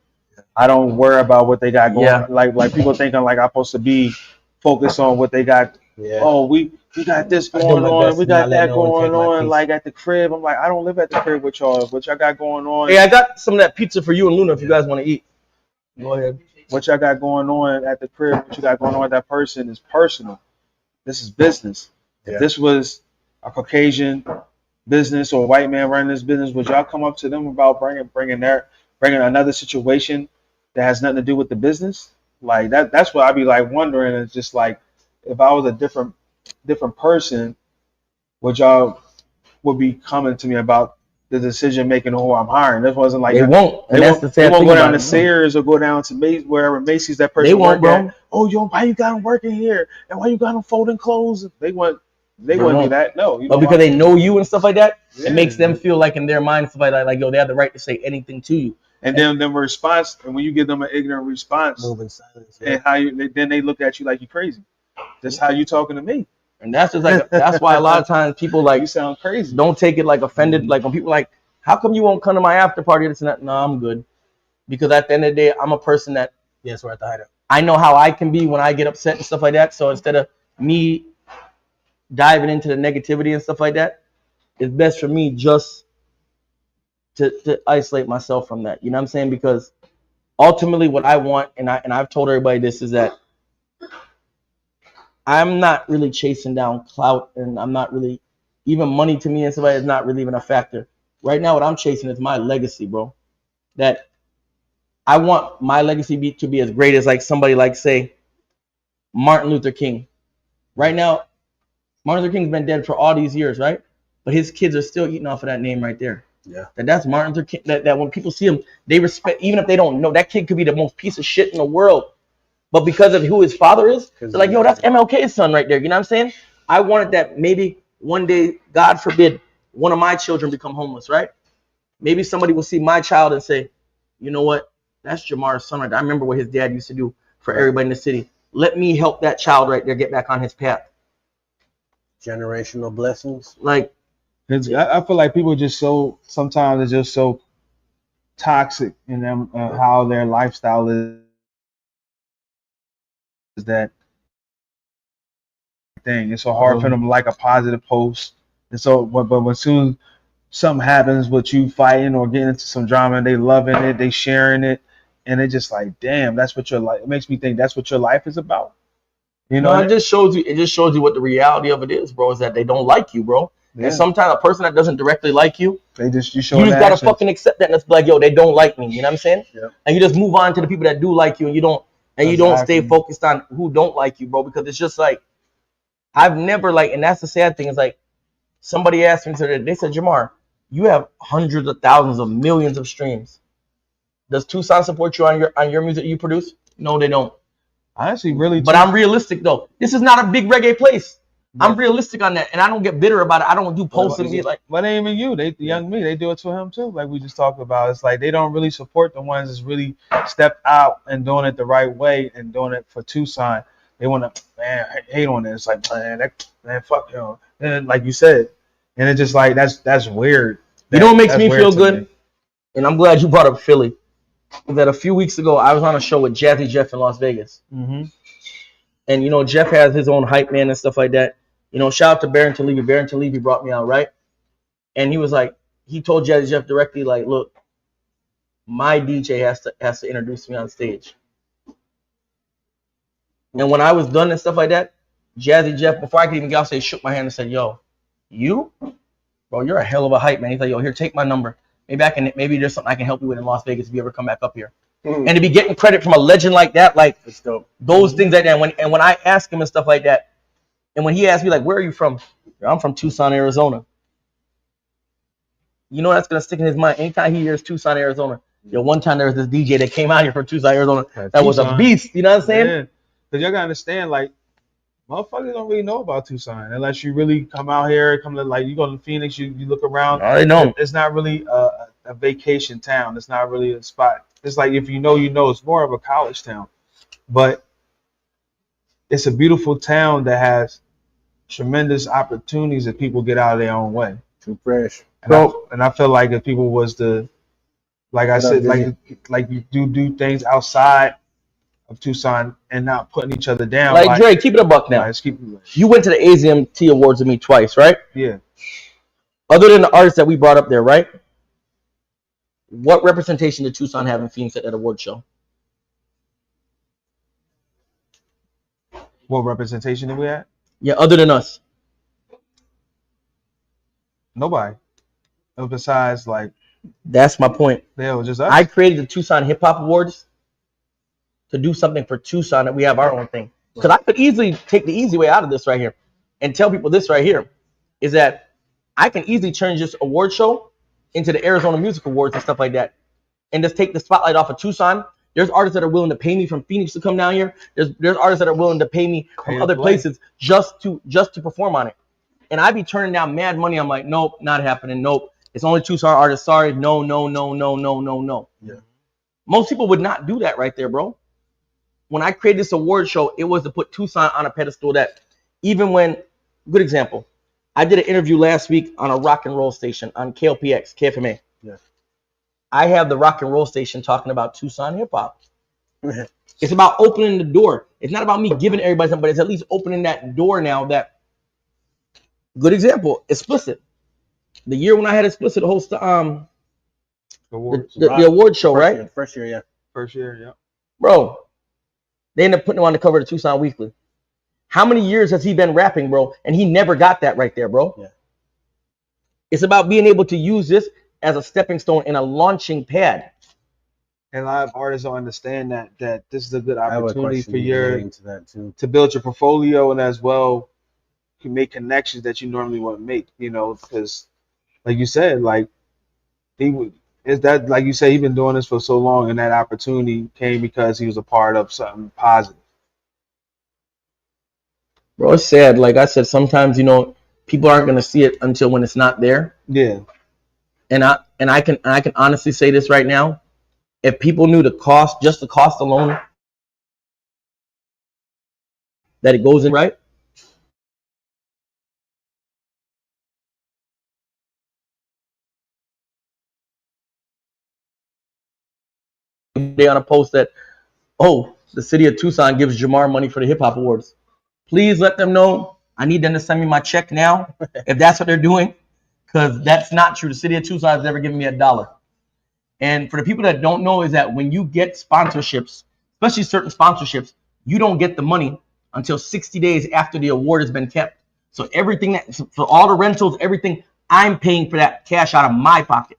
I don't worry about what they got going. Yeah. Like people thinking like I'm supposed to be focused on what they got. Yeah. Oh, we got this going on. We got that going on. Like at the crib, I'm like, I don't live at the crib with y'all. What y'all got going on? Hey, I got some of that pizza for you and Luna if you guys want to eat. Go ahead. What y'all got going on at the crib? What you got going on with that person is personal. This is business. If this was a Caucasian business or a white man running this business, would y'all come up to them about bringing another situation that has nothing to do with the business? Like that's what I'd be like wondering. It's just like if I was a different person, would y'all be coming to me about the decision making of who I'm hiring? This wasn't like they won't. And that's the sad they won't thing go down about to it. Sears or go down to wherever Macy's that person They won't, work bro. at. Oh, why you got them working here? And why you got them folding clothes? They wouldn't do that. No, but because they know you and stuff like that, it makes them feel like in their mind stuff like they have the right to say anything to you. And then response, and when you give them an ignorant response, moving silence, and how then they look at you like you crazy. That's how you talking to me. And that's just like that's why a lot of times people like you sound crazy. Don't take it like offended. Like when people like, how come you won't come to my after party? This and that. No, I'm good. Because at the end of the day, I'm a person that we're at the hideout. I know how I can be when I get upset and stuff like that. So instead of me diving into the negativity and stuff like that, it's best for me just to isolate myself from that. You know what I'm saying? Because ultimately what I want, and I've told everybody this, is that I'm not really chasing down clout, and I'm not really, even money to me and somebody is not really even a factor. Right now, what I'm chasing is my legacy, bro. That I want my legacy to be as great as like somebody like, say, Martin Luther King. Right now, Martin Luther King's been dead for all these years, right? But his kids are still eating off of that name right there. Yeah. That's Martin Luther King. That when people see him, they respect, even if they don't know. That kid could be the most piece of shit in the world, but because of who his father is, they're like, yo, that's MLK's son right there. You know what I'm saying? I wanted that maybe one day, God forbid, one of my children become homeless, right? Maybe somebody will see my child and say, you know what? That's Jahmar's son right there. I remember what his dad used to do for everybody in the city. Let me help that child right there get back on his path. Generational blessings. Like, I feel like people are just so, sometimes they're just so toxic in them, how their lifestyle is that thing. It's so hard for them to like a positive post. And so, but when soon something happens with you fighting or getting into some drama, and they loving it, they sharing it, and it just like, damn, that's what your life. It makes me think that's what your life is about. You know, it just shows you. It just shows you what the reality of it is, bro. Is that they don't like you, bro. Yeah. And sometimes a person that doesn't directly like you, you just gotta actions. fucking accept that, and it's like, yo, they don't like me. You know what I'm saying? Yeah. And you just move on to the people that do like you, and you don't stay focused on who don't like you, bro. Because it's just like, I've never like, and that's the sad thing, is like, somebody asked me today, they said, Jahmar, you have hundreds of thousands of millions of streams. Does Tucson support you on your music you produce? No, they don't. Honestly, really. But I'm realistic though. This is not a big reggae place. I'm realistic on that, and I don't get bitter about it. I don't do posts and be like, but ain't even you. They Young Me, they do it to him too. Like we just talked about. It's like they don't really support the ones that's really stepped out and doing it the right way and doing it for Tucson. They want to hate on it. It's like man, fuck him. And like you said, and it's just like that's weird. You know what makes me feel good? And I'm glad you brought up Philly. That a few weeks ago I was on a show with Jazzy Jeff in Las Vegas. Mm-hmm. And you know, Jeff has his own hype man and stuff like that. You know, shout out to Barrington Levy. Barrington Levy brought me out, right? And he was like, he told Jazzy Jeff directly, like, look, my DJ has to introduce me on stage. And when I was done and stuff like that, Jazzy Jeff, before I could even get off stage, shook my hand and said, yo, you? Bro, you're a hell of a hype man. He's like, yo, here, take my number. Maybe there's something I can help you with in Las Vegas if you ever come back up here. And to be getting credit from a legend like that, like those things like that. And when I ask him and stuff like that, and when he asked me like, where are you from? I'm from Tucson, Arizona. You know that's gonna stick in his mind. Anytime he hears Tucson, Arizona. Yo, one time there was this DJ that came out here from Tucson, Arizona. That was a beast. You know what I'm saying? Yeah. Because y'all gotta understand, like, motherfuckers don't really know about Tucson unless you really come out here, you go to Phoenix, you look around. I know. It's not really a vacation town. It's not really a spot. It's like if you know, it's more of a college town. But it's a beautiful town that has tremendous opportunities if people get out of their own way. Too fresh. And I feel like if people was to, like I said, like you do things outside of Tucson and not putting each other down. Like Dre, keep it a buck now. You went to the AZMT Awards with me twice, right? Yeah. Other than the artists that we brought up there, right? What representation did Tucson have in Phoenix at that award show? What representation did we have? Yeah, other than us. Nobody. Besides, like. That's my point. Yeah, it was just us. I created the Tucson Hip Hop Awards to do something for Tucson that we have our own thing. Because I could easily take the easy way out of this right here and tell people this right here is that I can easily turn this award show into the Arizona Music Awards and stuff like that and just take the spotlight off of Tucson. There's artists that are willing to pay me from Phoenix to come down here. There's artists that are willing to pay me from other places just to perform on it. And I be turning down mad money. I'm like, nope, not happening. Nope. It's only Tucson artists. Sorry. No. Yeah. Most people would not do that right there, bro. When I created this award show, it was to put Tucson on a pedestal that even when, good example, I did an interview last week on a rock and roll station on KLPX, KFMA. Yeah. I have the rock and roll station talking about Tucson hip hop. It's about opening the door. It's not about me giving everybody something, but it's at least opening that door now that, good example, Explicit. The year when I had Explicit host the award show, right? First year, yeah. First year, yeah. Bro, they ended up putting him on the cover of the Tucson Weekly. How many years has he been rapping, bro? And he never got that right there, bro. Yeah. It's about being able to use this as a stepping stone and a launching pad. And a lot of artists don't understand that this is a good I have a opportunity question for your relating to that too. to build your portfolio, and as well can make connections that you normally wouldn't make, you know, because like you said, like he would is that like you say, he's been doing this for so long, and that opportunity came because he was a part of something positive. Bro, it's sad. Like I said, sometimes, you know, people aren't gonna see it until when it's not there. Yeah. And I can honestly say this right now. If people knew the cost, just the cost alone that it goes in, right? They on a post that, oh, the city of Tucson gives Jahmar money for the hip hop awards. Please let them know. I need them to send me my check now, if that's what they're doing, because that's not true. The city of Tucson has never given me $1. And for the people that don't know, is that when you get sponsorships, especially certain sponsorships, you don't get the money until 60 days after the award has been kept. So everything that, for all the rentals, everything, I'm paying for that cash out of my pocket.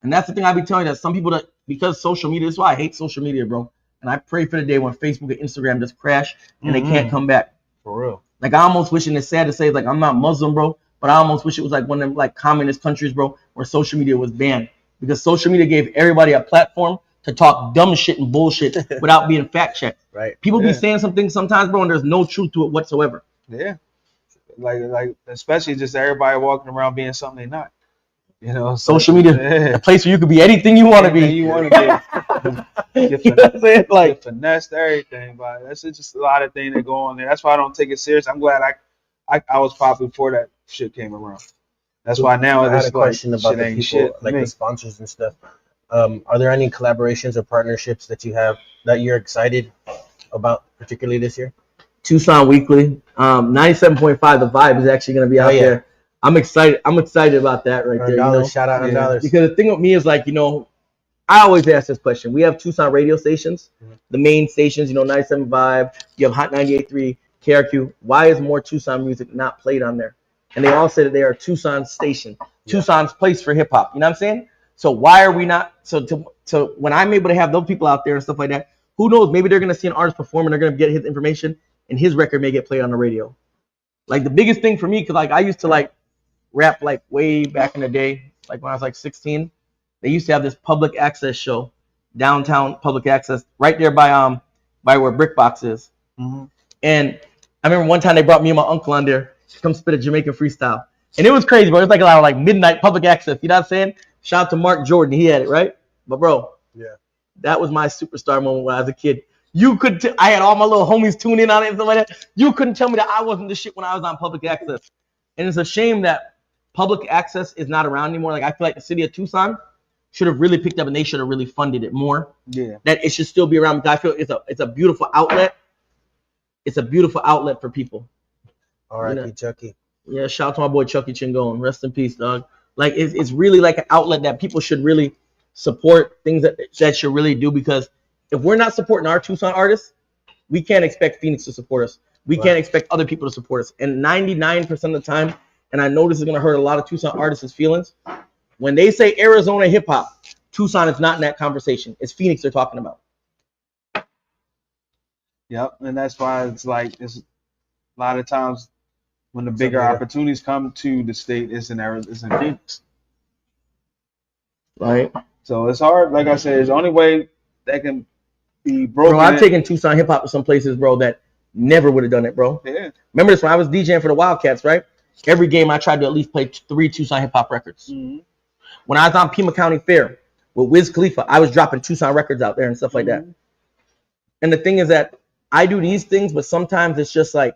And that's the thing I be telling you, that some people that, because social media, this is why I hate social media, bro. And I pray for the day when Facebook and Instagram just crash and they can't come back. For real. Like I almost wish, and it's sad to say, like I'm not Muslim, bro, but I almost wish it was like one of them like communist countries, bro, where social media was banned. Because social media gave everybody a platform to talk dumb shit and bullshit without being fact checked. Right. People be saying some things sometimes, bro, and there's no truth to it whatsoever. Yeah. Like especially just everybody walking around being something they're not. You know, social media, a place where you could be anything you want to be. You want to be. You know what I'm saying? Like, get finessed, everything, but that's just a lot of things that go on there. That's why I don't take it serious. I'm glad I was popular before that shit came around. That's why now I had a it's question like, about shit the ain't people, shit. like the sponsors and stuff. Are there any collaborations or partnerships that you have that you're excited about, particularly this year? Tucson Weekly, 97.5. The Vibe is actually going to be out there. I'm excited. I'm excited about that right there. You know? Shout out on dollars. Because the thing with me is like, you know, I always ask this question. We have Tucson radio stations, the main stations, you know, 97 Vibe. You have Hot 98.3, KRQ. Why is more Tucson music not played on there? And they all say that they are Tucson's station, Tucson's place for hip hop. You know what I'm saying? So why are we not? So when I'm able to have those people out there and stuff like that, who knows? Maybe they're gonna see an artist perform and they're gonna get his information, and his record may get played on the radio. Like the biggest thing for me, because like I used to like rap like way back in the day, like when I was like 16. They used to have this public access show, downtown public access, right there by where Brick Box is. Mm-hmm. And I remember one time they brought me and my uncle on there to come spit a Jamaican freestyle. And it was crazy, bro. It was like a lot of like midnight public access. You know what I'm saying? Shout out to Mark Jordan. He had it, right? But bro, that was my superstar moment when I was a kid. You could I had all my little homies tune in on it and stuff like that. You couldn't tell me that I wasn't the shit when I was on public access. And it's a shame that public access is not around anymore. Like I feel like the city of Tucson should have really picked up, and they should have really funded it more. Yeah. That it should still be around, because I feel it's a beautiful outlet. It's a beautiful outlet for people. R.I.P. Chucky. Yeah, shout out to my boy Chucky Chingon. Rest in peace, dog. Like it's really like an outlet that people should really support, things that should really do, because if we're not supporting our Tucson artists, we can't expect Phoenix to support us. We can't expect other people to support us. And 99% of the time, and I know this is gonna hurt a lot of Tucson artists' feelings, when they say Arizona hip hop, Tucson is not in that conversation. It's Phoenix they're talking about. Yep, and that's why it's like it's a lot of times when the bigger opportunities come to the state, it's in Phoenix. Right. So it's hard. Like I said, it's the only way that can be broken. Bro, I've taken Tucson hip hop to some places, bro, that never would have done it, bro. Yeah. Remember this when I was DJing for the Wildcats, right? Every game I tried to at least play 3 Tucson hip hop records. Mm-hmm. When I was on Pima County Fair with Wiz Khalifa, I was dropping Tucson records out there and stuff like that. And the thing is that I do these things, but sometimes it's just like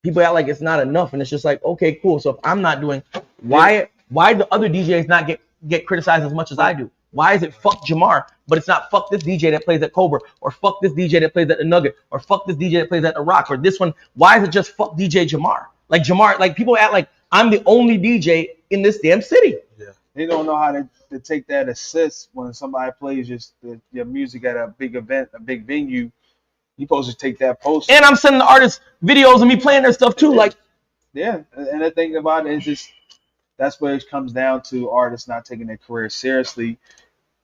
people act like it's not enough, and it's just like, okay, cool. So if I'm not doing, why the other DJs not get criticized as much as I do? Why is it fuck Jahmar, but it's not fuck this DJ that plays at Cobra, or fuck this DJ that plays at the Nugget, or fuck this DJ that plays at the Rock, or this one? Why is it just fuck DJ Jahmar? Like Jahmar, like people act like I'm the only DJ in this damn city. Yeah. They don't know how to take that assist when somebody plays your music at a big event, a big venue. You supposed to take that post. And I'm sending the artists videos of me playing their stuff too. Like, yeah, and the thing about it is just that's where it comes down to artists not taking their career seriously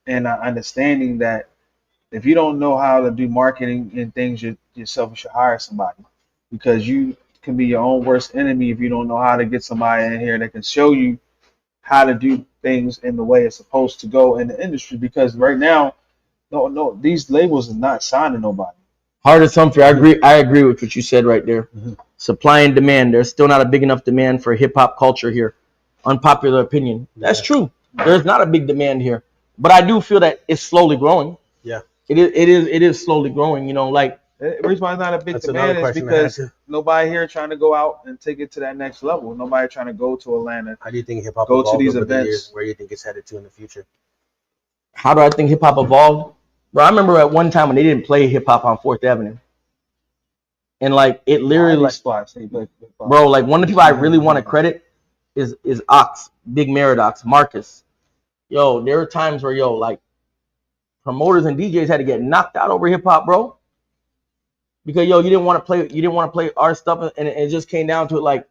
and understanding that if you don't know how to do marketing and things yourself, you should hire somebody because you can be your own worst enemy if you don't know how to get somebody in here that can show you how to do things in the way it's supposed to go in the industry. Because right now, no, these labels are not signing nobody. Hardest Humphrey, I agree with what you said right there. Supply and demand. There's still not a big enough demand for hip hop culture here. Unpopular opinion. That's true. There's not a big demand here, but I do feel that it's slowly growing. Yeah, it is slowly growing. You know, like the reason why it's not a big demand is because nobody here trying to go out and take it to that next level. Nobody trying to go to Atlanta. How do you think hip hop go evolved to these over the events? years? Where do you think it's headed to in the future? How do I think hip hop evolved? Bro, I remember at one time when they didn't play hip hop on 4th Avenue. And like it literally like, bro, like one of the people I really want to credit is Ox, Big Meridox, Marcus. Yo, there were times where like promoters and DJs had to get knocked out over hip hop, bro. Because you didn't want to play our stuff, and it just came down to it, like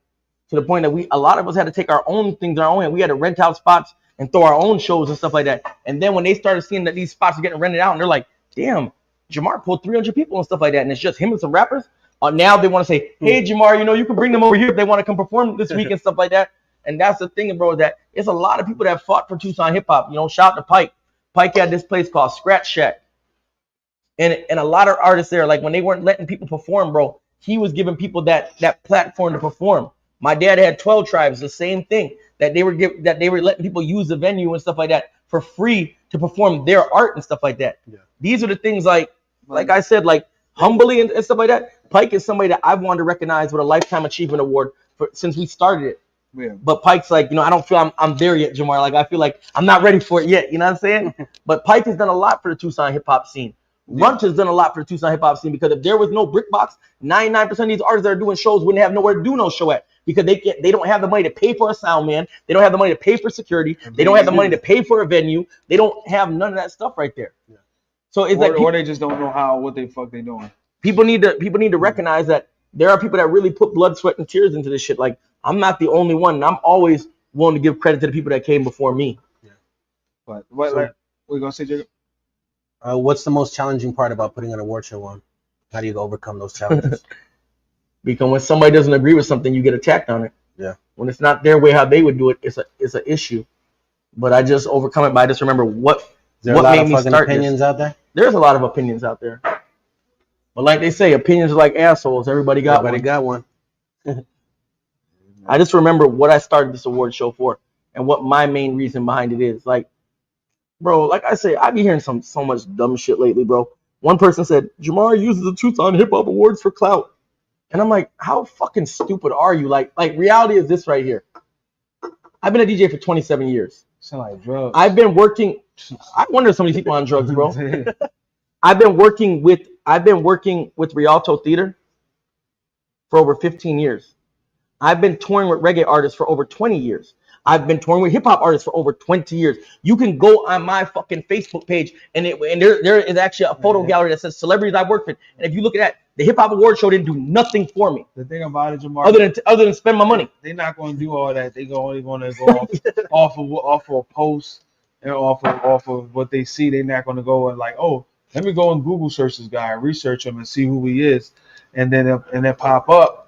to the point that a lot of us had to take our own things our own hand. We had to rent out spots and throw our own shows and stuff like that. And then when they started seeing that these spots were getting rented out, and they're like, damn, Jahmar pulled 300 people and stuff like that, and it's just him and some rappers. Now they want to say, hey, Jahmar, you can bring them over here if they want to come perform this week and stuff like that. And that's the thing, bro, that it's a lot of people that fought for Tucson hip hop. Shout out to Pike. Pike had this place called Scratch Shack. And a lot of artists there, like when they weren't letting people perform, bro, he was giving people that platform to perform. My dad had 12 Tribes, the same thing, that they were letting people use the venue and stuff like that for free to perform their art and stuff like that. Yeah. These are the things like I said, like humbly and stuff like that. Pike is somebody that I've wanted to recognize with a Lifetime Achievement Award since we started it. Yeah. But Pike's like, I don't feel I'm there yet, Jahmar. Like I feel like I'm not ready for it yet. You know what I'm saying? But Pike has done a lot for the Tucson hip hop scene. Runt has done a lot for the Tucson hip hop scene because if there was no Brick Box, 99% of these artists that are doing shows wouldn't have nowhere to do no show at because they don't have the money to pay for a sound man. They don't have the money to pay for security. They don't have the money to pay for a venue. They don't have none of that stuff right there. Yeah. So it's or they just don't know what the fuck they doing. People need to recognize that there are people that really put blood, sweat, and tears into this shit. Like I'm not the only one, and I'm always willing to give credit to the people that came before me. Yeah. But what we gonna say, Jacob? What's the most challenging part about putting an award show on? How do you overcome those challenges? Because when somebody doesn't agree with something, you get attacked on it. Yeah. When it's not their way how they would do it, it's an issue. But I just overcome it by just remember what made me start opinions out there? There's a lot of opinions out there. But like they say, opinions are like assholes. Everybody got one. I just remember what I started this award show for and what my main reason behind it is. Like, bro, like I say, I be hearing so much dumb shit lately, bro. One person said, Jahmar uses the Tucson Hip Hop Awards for clout. And I'm like, how fucking stupid are you? Like reality is this right here. I've been a DJ for 27 years. Sound like drugs. I've been working. I wonder if some of these people are on drugs, bro. I've been working with Rialto Theater for over 15 years. I've been touring with reggae artists for over 20 years. I've been touring with hip hop artists for over 20 years. You can go on my fucking Facebook page and there is actually a photo gallery that says celebrities I've worked with. And if you look at that, the hip hop award show didn't do nothing for me. The thing about it, Jahmar, other than spend my money. They're not going to do all that. They're only going to go off of a post and off of what they see. They're not going to go and like, oh, let me go and Google search this guy, research him, and see who he is, and then pop up.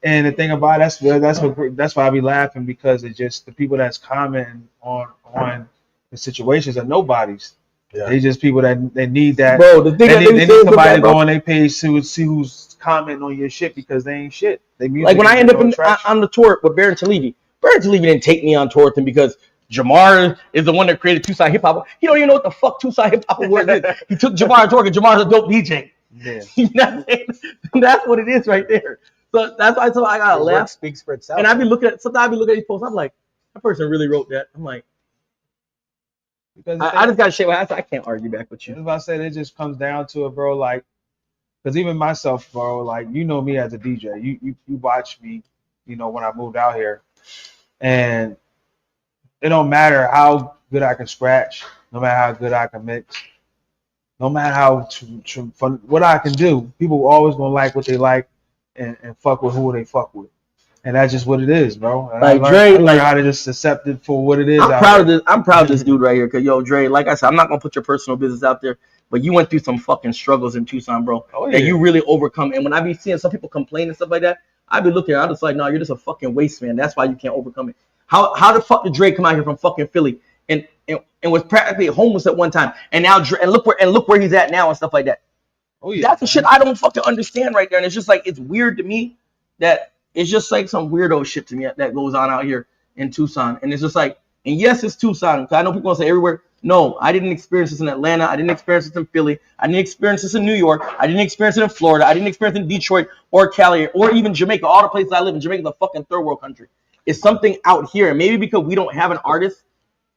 And the thing about it, that's why I be laughing because it's just the people that's commenting on the situations are nobodies. Yeah. They just people that they need that. Bro, the thing they need somebody to go on their page to see who's commenting on your shit because they ain't shit. They like when I end up on the tour with Baron Talibi. Baron Talibi didn't take me on tour with him because Jahmar is the one that created Tucson Hip Hop. He don't even know what the fuck Tucson Hip Hop Awards is. He took Jahmar on tour because Jamar's a dope DJ. Yeah. You know what I'm saying? That's what it is right there. So that's why I gotta laugh. Speaks for itself. And I be looking at these posts. I'm like, that person really wrote that. I'm like, because I just gotta shake my ass. I can't argue back with you. As I said, it just comes down to it, bro. Like, because even myself, bro, like you know me as a DJ. You watch me, when I moved out here, and it don't matter how good I can scratch, no matter how good I can mix, no matter how fun, what I can do. People always gonna like what they like and fuck with who they fuck with. And that's just what it is, bro. And Like I Dre, learned like how to just accept it for what it is. I'm out proud here. of this. I'm proud of this dude right here. Cause yo, Dre, like I said, I'm not gonna put your personal business out there, but you went through some fucking struggles in Tucson, bro. Oh, That yeah. you really overcome. And when I be seeing some people complain and stuff like that, I be looking. I'm just like, no, you're just a fucking waste man. That's why you can't overcome it. How the fuck did Dre come out here from fucking Philly and was practically homeless at one time, and now Dre, and look where he's at now and stuff like that. Oh yeah. That's the shit I don't fucking understand right there. And it's just like it's weird to me that it's just like some weirdo shit to me that goes on out here in Tucson. And it's just like, and yes, it's Tucson. I know people gonna say everywhere. No, I didn't experience this in Atlanta. I didn't experience this in Philly. I didn't experience this in New York. I didn't experience it in Florida. I didn't experience it in Detroit or Cali or even Jamaica. All the places I live in, Jamaica's a fucking third world country. It's something out here. And maybe because we don't have an artist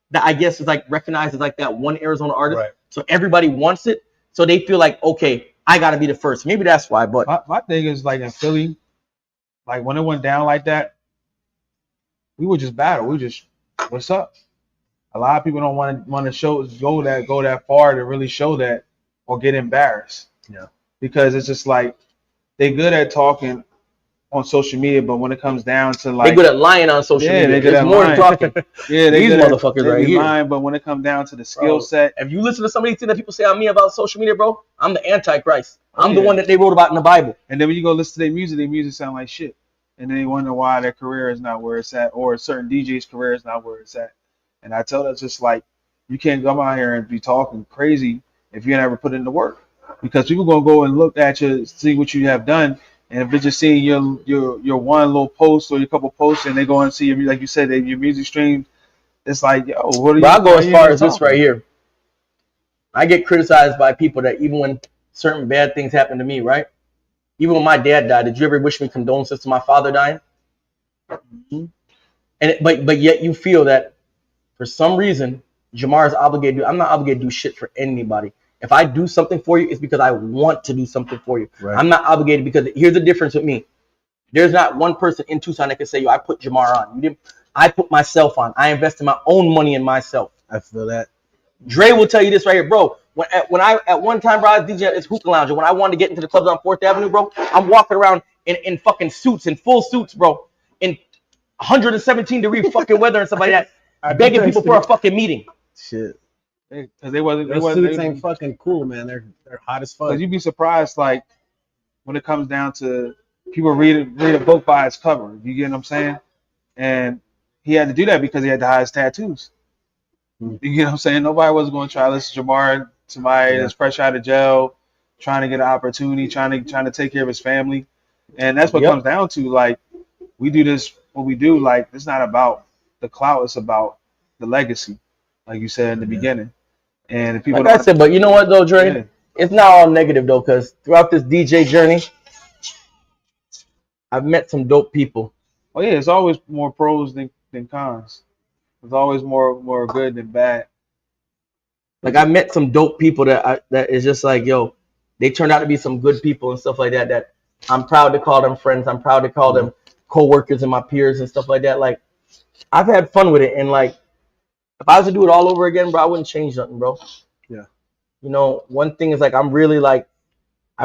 that I guess is like recognized as like that one Arizona artist. Right. So everybody wants it. So they feel like, okay, I gotta be the first. Maybe that's why. But My thing is like in Philly, like when it went down like that, we would just battle. We just, what's up? A lot of people don't want to go that far to really show that or get embarrassed. Yeah. Because it's just like they good at talking on social media, but when it comes down to like they good at lying on social media. they good It's at more lying. than talking. Yeah, they These good at- motherfuckers they right be here. lying, but when it comes down to the skill set, If you listen to some of these things that people say on me about social media, bro, I'm the Antichrist. I'm the yeah. one that they wrote about in the Bible. and then when you go listen to their music sound like shit, and then you wonder why their career is not where it's at, or a certain DJ's career is not where it's at. And I tell them just like you can't come out here and be talking crazy if you never put in the work, because people gonna go and look at you, see what you have done, and if they're just seeing your one little post or your couple posts, and they go and see your, like you said, your music stream, it's like, yo, what are you? But I'll go why as you far even as this talking? right here. I get criticized by people that even when certain bad things happen to me, right? Even when my dad died, did you ever wish me condolences to my father dying? And but yet you feel that for some reason Jahmar is obligated to. I'm not obligated to do shit for anybody. If I do something for you, it's because I want to do something for you. Right. I'm not obligated because here's the difference with me. There's not one person in Tucson that can say, yo, I put Jahmar on. You didn't. I put myself on. I invested my own money in myself. I feel that. Dre will tell you this right here, bro. When I at one time, bro, I was DJ at this hookah lounge, and when I wanted to get into the clubs on 4th Avenue, bro, I'm walking around in fucking suits, in full suits, bro, in 117-degree fucking weather and stuff like that, begging people for a fucking meeting. Shit. Because they wasn't. Those suits ain't fucking cool, man. They're hot as fuck. Because you'd be surprised, like when it comes down to people read a book by its cover. You get what I'm saying? And he had to do that because he had the highest tattoos. You get what I'm saying? Nobody was going to try to listen to Jahmar, somebody that's fresh out of jail, trying to get an opportunity, trying to take care of his family. And that's what comes down to. Like, we do this, what we do, like, it's not about the clout, it's about the legacy, like you said in the beginning. And if people Like I said, but you know what though, Dre? Yeah. It's not all negative though, because throughout this DJ journey, I've met some dope people. Oh yeah, it's always more pros than cons. There's always more good than bad. Like I met some dope people that is just like, yo, they turned out to be some good people and stuff like that. That I'm proud to call them friends. I'm proud to call them co-workers and my peers and stuff like that. Like I've had fun with it, and like if I was to do it all over again, bro, I wouldn't change nothing, bro. Yeah. You know, one thing is like I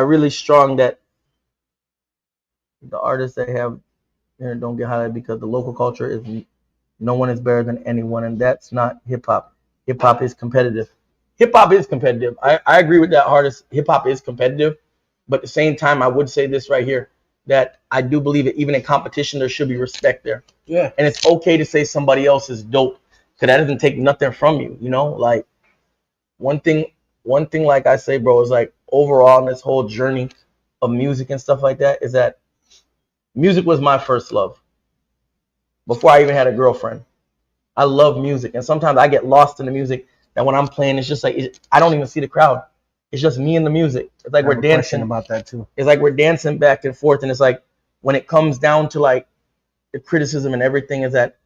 really strong that the artists that have don't get highlighted because the local culture is no one is better than anyone, and that's not hip hop. Hip hop is competitive. Hip hop is competitive. I agree with that artist. Hip hop is competitive, but at the same time, I would say this right here that I do believe that even in competition, there should be respect there. Yeah. And it's okay to say somebody else is dope, because that doesn't take nothing from you. You know, like one thing, like I say, bro, is like overall in this whole journey of music and stuff like that is that music was my first love before I even had a girlfriend. I love music, and sometimes I get lost in the music. That when I'm playing, it's just like I don't even see the crowd. It's just me and the music. It's like we're dancing about that too. It's like we're dancing back and forth, and it's like when it comes down to like the criticism and everything, is that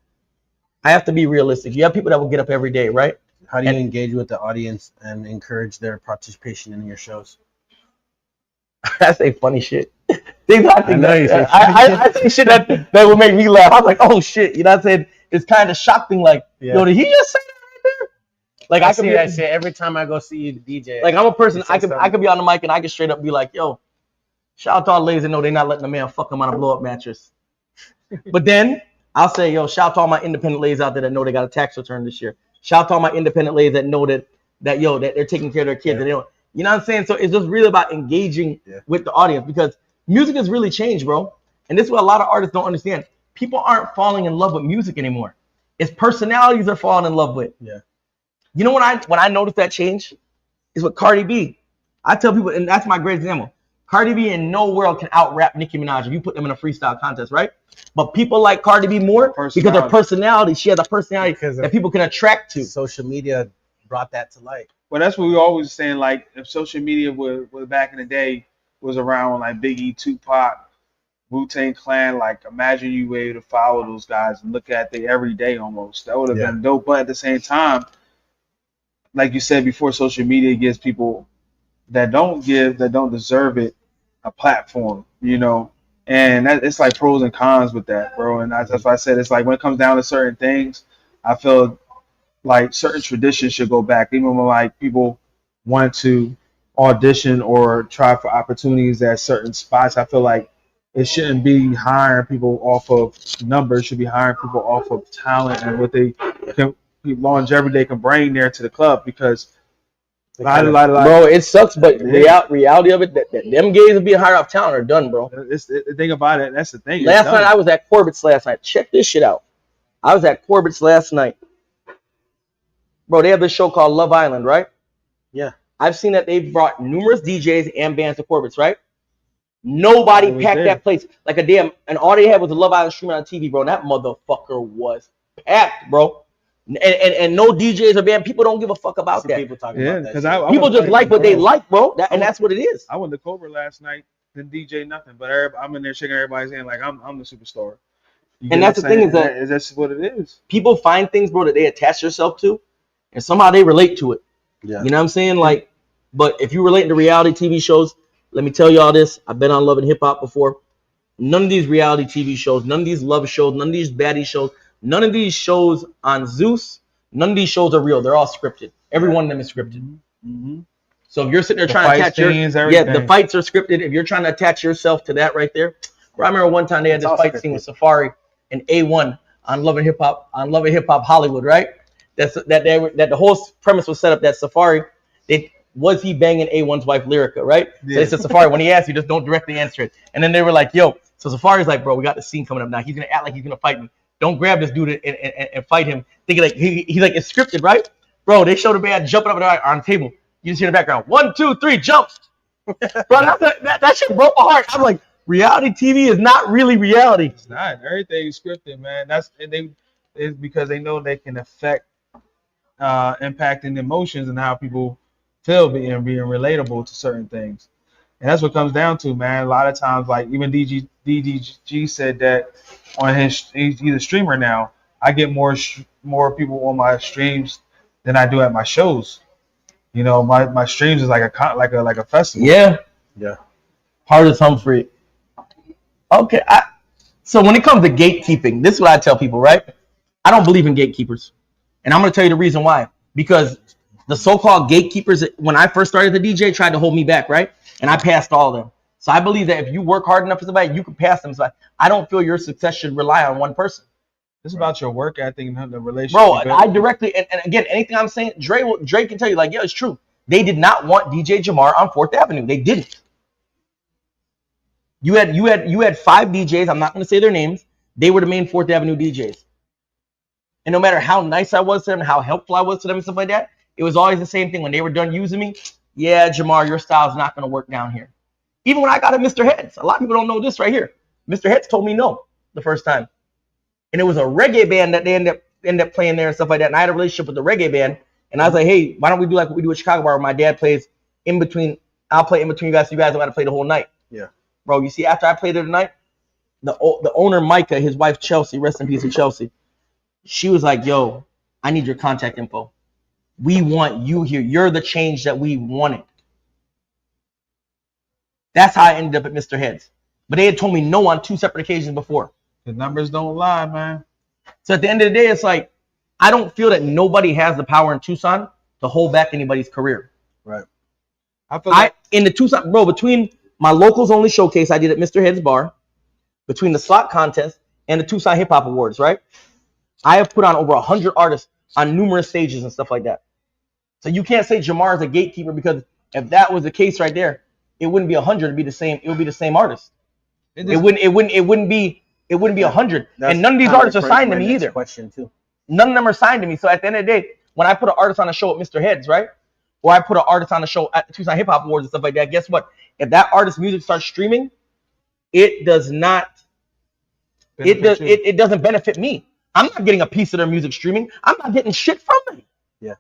I have to be realistic. You have people that will get up every day, right? How do you engage with the audience and encourage their participation in your shows? I say funny shit. Things I think I know you say I say shit that would make me laugh. I'm like, oh shit, you know what I'm saying? it's kind of shocking. Like, yo, did he just say that right there? Like I see that shit every time I go see you DJ. Like I'm a person, I could be on the mic and I could straight up be like, yo, shout out to all the ladies that know they're not letting a man fuck them on a blow up mattress. But then I'll say, yo, shout out to all my independent ladies out there that know they got a tax return this year. Shout out to all my independent ladies that know that they're taking care of their kids. That they don't, you know what I'm saying? So it's just really about engaging with the audience because music has really changed, bro. And this is what a lot of artists don't understand. People aren't falling in love with music anymore. It's personalities they're falling in love with. Yeah. You know when I noticed that change is with Cardi B. I tell people, and that's my great example. Cardi B in no world can out rap Nicki Minaj if you put them in a freestyle contest, right? But people like Cardi B more because her personality. She has a personality that people can attract to. Social media brought that to light. Well, that's what we always saying. Like, if social media was back in the day was around when like Biggie, Tupac, Wu-Tang Clan, like imagine you were able to follow those guys and look at they every day almost. That would have been dope. But at the same time, like you said before, social media gives people that don't deserve it a platform, you know. And it's like pros and cons with that, bro. And that's why I said it's like when it comes down to certain things, I feel like certain traditions should go back. Even when like people want to audition or try for opportunities at certain spots, I feel like it shouldn't be hiring people off of numbers. It should be hiring people off of talent and what they can longevity they can bring there to the club because bro, it sucks, but reality of it, that them gays that be higher up talent are done, bro. The thing about it, that's the thing. Last night I was at Corbett's last night. Check this shit out. I was at Corbett's last night. Bro, they have this show called Love Island, right? Yeah. I've seen that they've brought numerous DJs and bands to Corbett's, right? Nobody packed that place like a damn, and all they had was a Love Island streaming on TV, bro. And that motherfucker was packed, bro. And no DJs or band. People don't give a fuck about that. People talking about that. Because people just like what they like, bro. And that's what it is. I went to Cobra last night, didn't DJ nothing, but I'm in there shaking everybody's hand like I'm the superstar. And that's the thing is that that's what it is. People find things, bro, that they attach themselves to, and somehow they relate to it. Yeah. You know what I'm saying? Like, but if you relate to reality TV shows, let me tell y'all this. I've been on Love and Hip Hop before. None of these reality TV shows, none of these love shows, none of these baddie shows, none of these shows on Zeus, none of these shows are real. They're all scripted. Every one of them is scripted. Mm-hmm. So if you're sitting there trying to attach the fights are scripted. If you're trying to attach yourself to that right there, bro, I remember one time they had this fight scene with Safari and A1 on Love and Hip Hop Hollywood, right? That the whole premise was set up that Safari, was he banging A1's wife Lyrica, right? Yeah. So they said, Safari, when he asked you, just don't directly answer it. And then they were like, yo, so Safari's like, bro, we got the scene coming up now. He's gonna act like he's gonna fight me. Don't grab this dude and fight him. Thinking like he's like, it's scripted, right? Bro, they showed a man jumping up on the table. You just hear in the background, 1, 2, 3, jump. Bro, that shit broke my heart. I'm like, reality TV is not really reality. It's not. Everything is scripted, man. It's because they know they can affect impacting emotions and how people feel being relatable to certain things. And that's what it comes down to, man. A lot of times, like even DDG said that on he's a streamer now. I get more people on my streams than I do at my shows. You know, my streams is like a festival. Yeah. Yeah. Hard as Humphrey. Okay. So when it comes to gatekeeping, this is what I tell people, right? I don't believe in gatekeepers. And I'm going to tell you the reason why. Because the so-called gatekeepers, when I first started the DJ, tried to hold me back, right? And I passed all of them. So I believe that if you work hard enough for somebody, you can pass them. So I don't feel your success should rely on one person. It's about your work ethic and the relationship. Bro, I directly, and again, anything I'm saying, Dre can tell you, like, yeah, it's true. They did not want DJ Jahmar on 4th Avenue. They didn't. You had 5 DJs. I'm not going to say their names. They were the main 4th Avenue DJs. And no matter how nice I was to them, how helpful I was to them and stuff like that, it was always the same thing. When they were done using me, yeah, Jahmar, your style's not going to work down here. Even when I got at Mr. Heads, a lot of people don't know this right here. Mr. Heads told me no the first time. And it was a reggae band that they ended up playing there and stuff like that. And I had a relationship with the reggae band. And I was like, hey, why don't we do like what we do at Chicago Bar where my dad plays in between. I'll play in between you guys so you guys don't have to play the whole night. Yeah. Bro, you see, after I played there tonight, the owner, Micah, his wife, Chelsea, rest in peace to Chelsea, she was like, yo, I need your contact info. We want you here. You're the change that we wanted. That's how I ended up at Mr. Heads. But they had told me no on 2 separate occasions before. The numbers don't lie, man. So at the end of the day, it's like I don't feel that nobody has the power in Tucson to hold back anybody's career. Right. In the Tucson, bro, between my locals only showcase I did at Mr. Head's Bar, between the slot contest and the Tucson Hip Hop Awards, right? I have put on over 100 artists on numerous stages and stuff like that. So you can't say Jahmar is a gatekeeper, because if that was the case right there, it wouldn't be 100. It'd be the same. It would be the same artist. It wouldn't be 100. And none of these artists are signed to me either. Question too. None of them are signed to me. So at the end of the day, when I put an artist on a show at Mr. Heads, right, or I put an artist on a show at the Tucson Hip Hop Awards and stuff like that, guess what? If that artist's music starts streaming, it does not. It doesn't benefit me. I'm not getting a piece of their music streaming. I'm not getting shit from them. Yeah.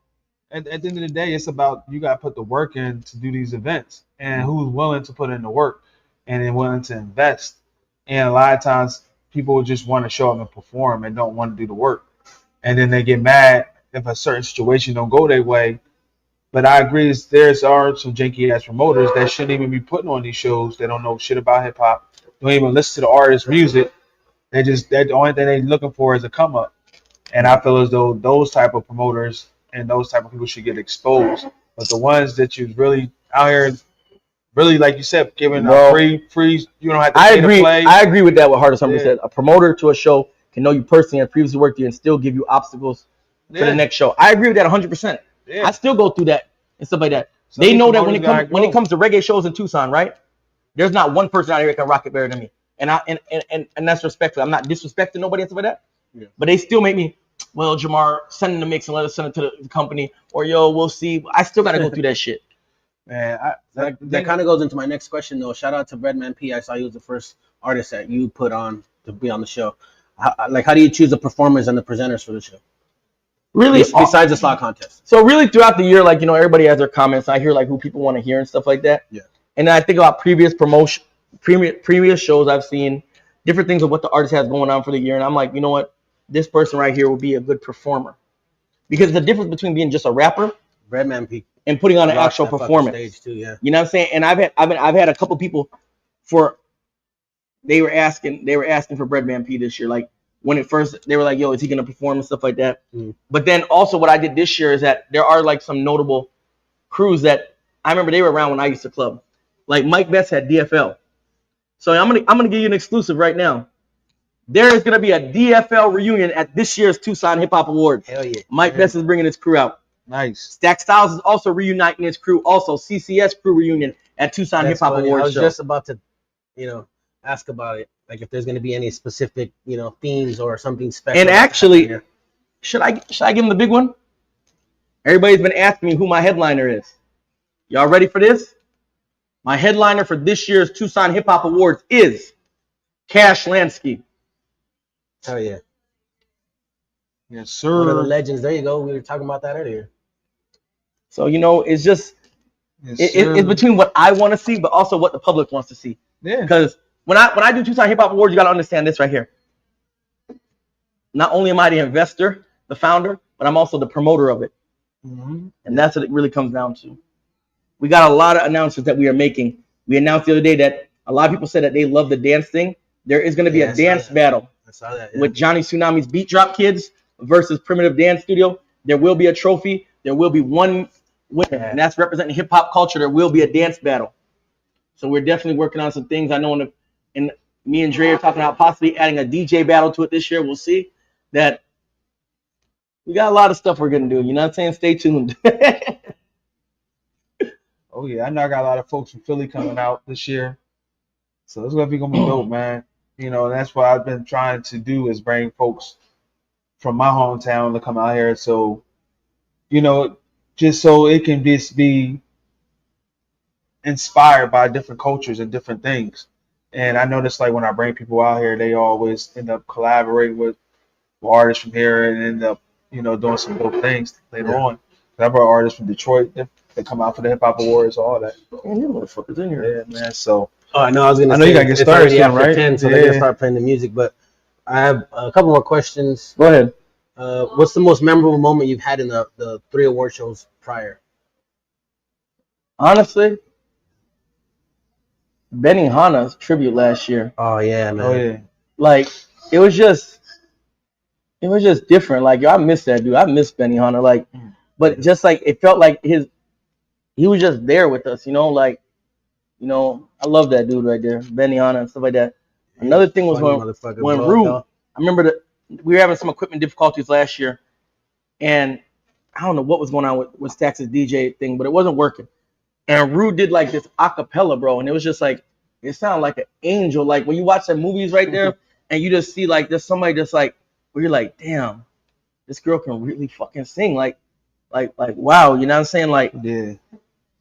At the end of the day, it's about you got to put the work in to do these events, and who's willing to put in the work and then willing to invest. And a lot of times people just want to show up and perform and don't want to do the work, and then they get mad if a certain situation don't go their way. But I agree, there are some janky ass promoters that shouldn't even be putting on these shows. They don't know shit about hip hop. Don't even listen to the artist's music. That the only thing they're looking for is a come up. And I feel as though those type of promoters and those type of people should get exposed. But the ones that you really out here, really like you said, giving a free, you don't have to pay to play. I agree with that. What Hardest Somebody said. A promoter to a show can know you personally and previously worked here and still give you obstacles for the next show. I agree with that 100%. Yeah. I still go through that and stuff like that. So they know that when it comes to reggae shows in Tucson, right? There's not one person out here that can rock it better than me. And that's respectful. I'm not disrespecting nobody and stuff like that. Yeah. But they still make me, well, Jahmar, send in the mix and let us send it to the company. Or, yo, we'll see. I still got to go through that shit. Man, that kind of goes into my next question, though. Shout out to Breadman P. I saw he was the first artist that you put on to be on the show. How do you choose the performers and the presenters for the show? Really? Besides the slot contest. So really throughout the year, like, everybody has their comments. I hear, like, who people want to hear and stuff like that. Yeah. And then I think about previous shows I've seen, different things of what the artist has going on for the year. And I'm like, you know what? This person right here will be a good performer. Because the difference between being just a rapper and putting on an actual performance. Stage too, yeah. You know what I'm saying? And I've had a couple people they were asking for Breadman P this year. Like when it first, they were like, yo, is he gonna perform and stuff like that? But then also what I did this year is that there are like some notable crews that I remember they were around when I used to club. Like Mike Betts had DFL. So I'm gonna give you an exclusive right now. There is gonna be a DFL reunion at this year's Tucson Hip Hop Awards. Hell yeah! Mike Betts is bringing his crew out. Nice. Stack Styles is also reuniting his crew. Also CCS crew reunion at Tucson Hip Hop Awards. I was just about to, ask about it. Like if there's gonna be any specific, themes or something special. And actually, should I give him the big one? Everybody's been asking me who my headliner is. Y'all ready for this? My headliner for this year's Tucson Hip Hop Awards is Cash Lansky. Hell yeah. Yes, sir. One of the legends. There you go. We were talking about that earlier. So, it's just, it's between what I want to see, but also what the public wants to see. Yeah. Because when I do Tucson Hip Hop Awards, you got to understand this right here. Not only am I the investor, the founder, but I'm also the promoter of it. Mm-hmm. And that's what it really comes down to. We got a lot of announcements that we are making. We announced the other day that a lot of people said that they love the dance thing. There is going to be a dance battle with Johnny Tsunami's Beat Drop Kids versus Primitive Dance Studio. There will be a trophy. There will be one winner, and that's representing hip hop culture. There will be a dance battle. So we're definitely working on some things. I know, and me and Dre are talking about possibly adding a DJ battle to it this year. We'll see. That we got a lot of stuff we're gonna do. You know what I'm saying? Stay tuned. Oh yeah, I know I got a lot of folks from Philly coming out this year, so it's gonna be dope, man. That's what I've been trying to do is bring folks from my hometown to come out here, so just so it can just be inspired by different cultures and different things. And I notice like when I bring people out here, they always end up collaborating with artists from here and end up doing some dope things later on. I brought artists from Detroit that come out for the Hip Hop Awards, all that. Man, you motherfuckers in here. Yeah, man. So. Oh, I know. I was gonna say you gotta get started soon, after right? 10, so they're gonna start playing the music. But I have a couple more questions. Go ahead. What's the most memorable moment you've had in the 3 award shows prior? Honestly, Benny Hanna's tribute last year. Oh yeah, man. Oh yeah. Like it was just it was just different. Like, yo, I miss that dude. I miss Benny Hunter. Like, but just like it felt like he was just there with us, you know. Like, you know, I love that dude right there, Benny Hunter and stuff like that. Another thing was when Rue. I remember that we were having some equipment difficulties last year, and I don't know what was going on with Stax's DJ thing, but it wasn't working. And Rue did like this acapella, bro, and it was just like it sounded like an angel. Like when you watch the movies right there, and you just see like there's somebody just like where you're like, damn, this girl can really fucking sing. Like wow, you know what I'm saying? Like, yeah.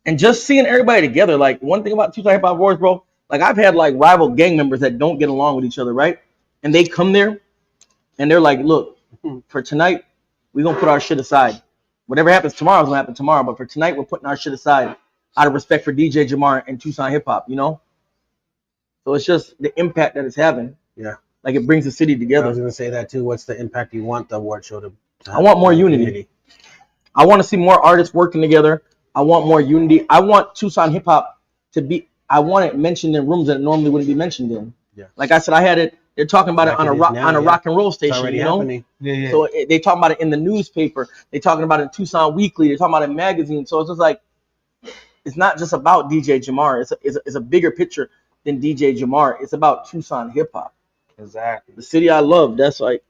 And just seeing everybody together, like one thing about Tucson Hip Hop Awards, bro, like I've had like rival gang members that don't get along with each other, right? And they come there and they're like, look, for tonight, we're gonna put our shit aside. Whatever happens tomorrow is gonna happen tomorrow, but for tonight, we're putting our shit aside out of respect for DJ Jahmar and Tucson Hip Hop, you know? So it's just the impact that it's having. Yeah. Like it brings the city together. I was gonna say that too. What's the impact you want the award show to have? I want more unity. I want to see more artists working together. I want more unity. I want Tucson hip hop to be. I want it mentioned in rooms that it normally wouldn't be mentioned in. Yeah. Like I said, I had it. They're talking about Like it on a rock and roll station. You know. Happening. Yeah. So they talking about it in the newspaper. They talking about it in Tucson Weekly. They're talking about it in magazines. So it's just like it's not just about DJ Jahmar. It's a bigger picture than DJ Jahmar. It's about Tucson hip hop. Exactly. The city I love. That's like.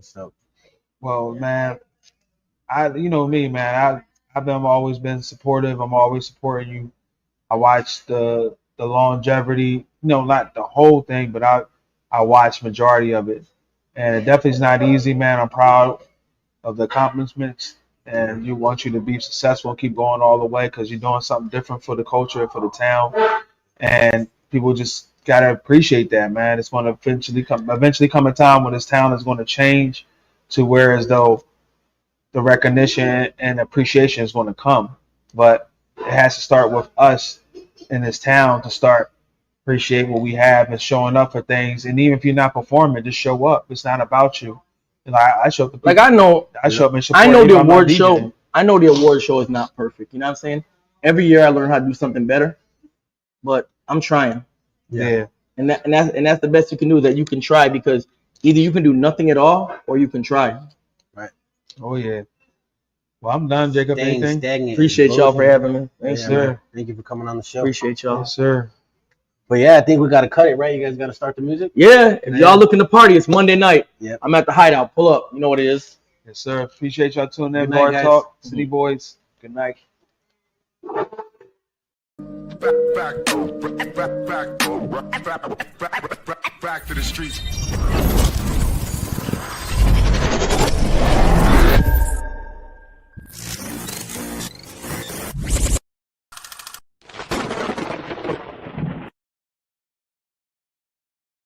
So. Well, man, you know me, man. I've always been supportive. I'm always supporting you. I watched the longevity, not the whole thing, but I watched majority of it, and it definitely is not easy, man. I'm proud of the accomplishments, and you want you to be successful and keep going all the way because you're doing something different for the culture, for the town, and people just gotta appreciate that, man. It's going to eventually come a time when this town is going to change to where as though the recognition and appreciation is going to come, but it has to start with us in this town to start appreciate what we have and showing up for things. And even if you're not performing, just show up. It's not about you. I show up. Like I know the award show. I know the award show is not perfect. You know what I'm saying? Every year I learn how to do something better, but I'm trying. Yeah. And that's the best you can do. That you can try because either you can do nothing at all or you can try. Right. Oh yeah. Well, I'm done, Jacob. Anything? Appreciate y'all for having me. Thanks, sir. Man. Thank you for coming on the show. Appreciate y'all. Yes, sir. But yeah, I think we got to cut it, right? You guys got to start the music? Yeah. If y'all looking to party, it's Monday night. Yeah. I'm at the Hideout. Pull up. You know what it is. Yes, sir. Appreciate y'all tuning in. Good night, Bar Talk, City Boys. Good night. Back to the streets.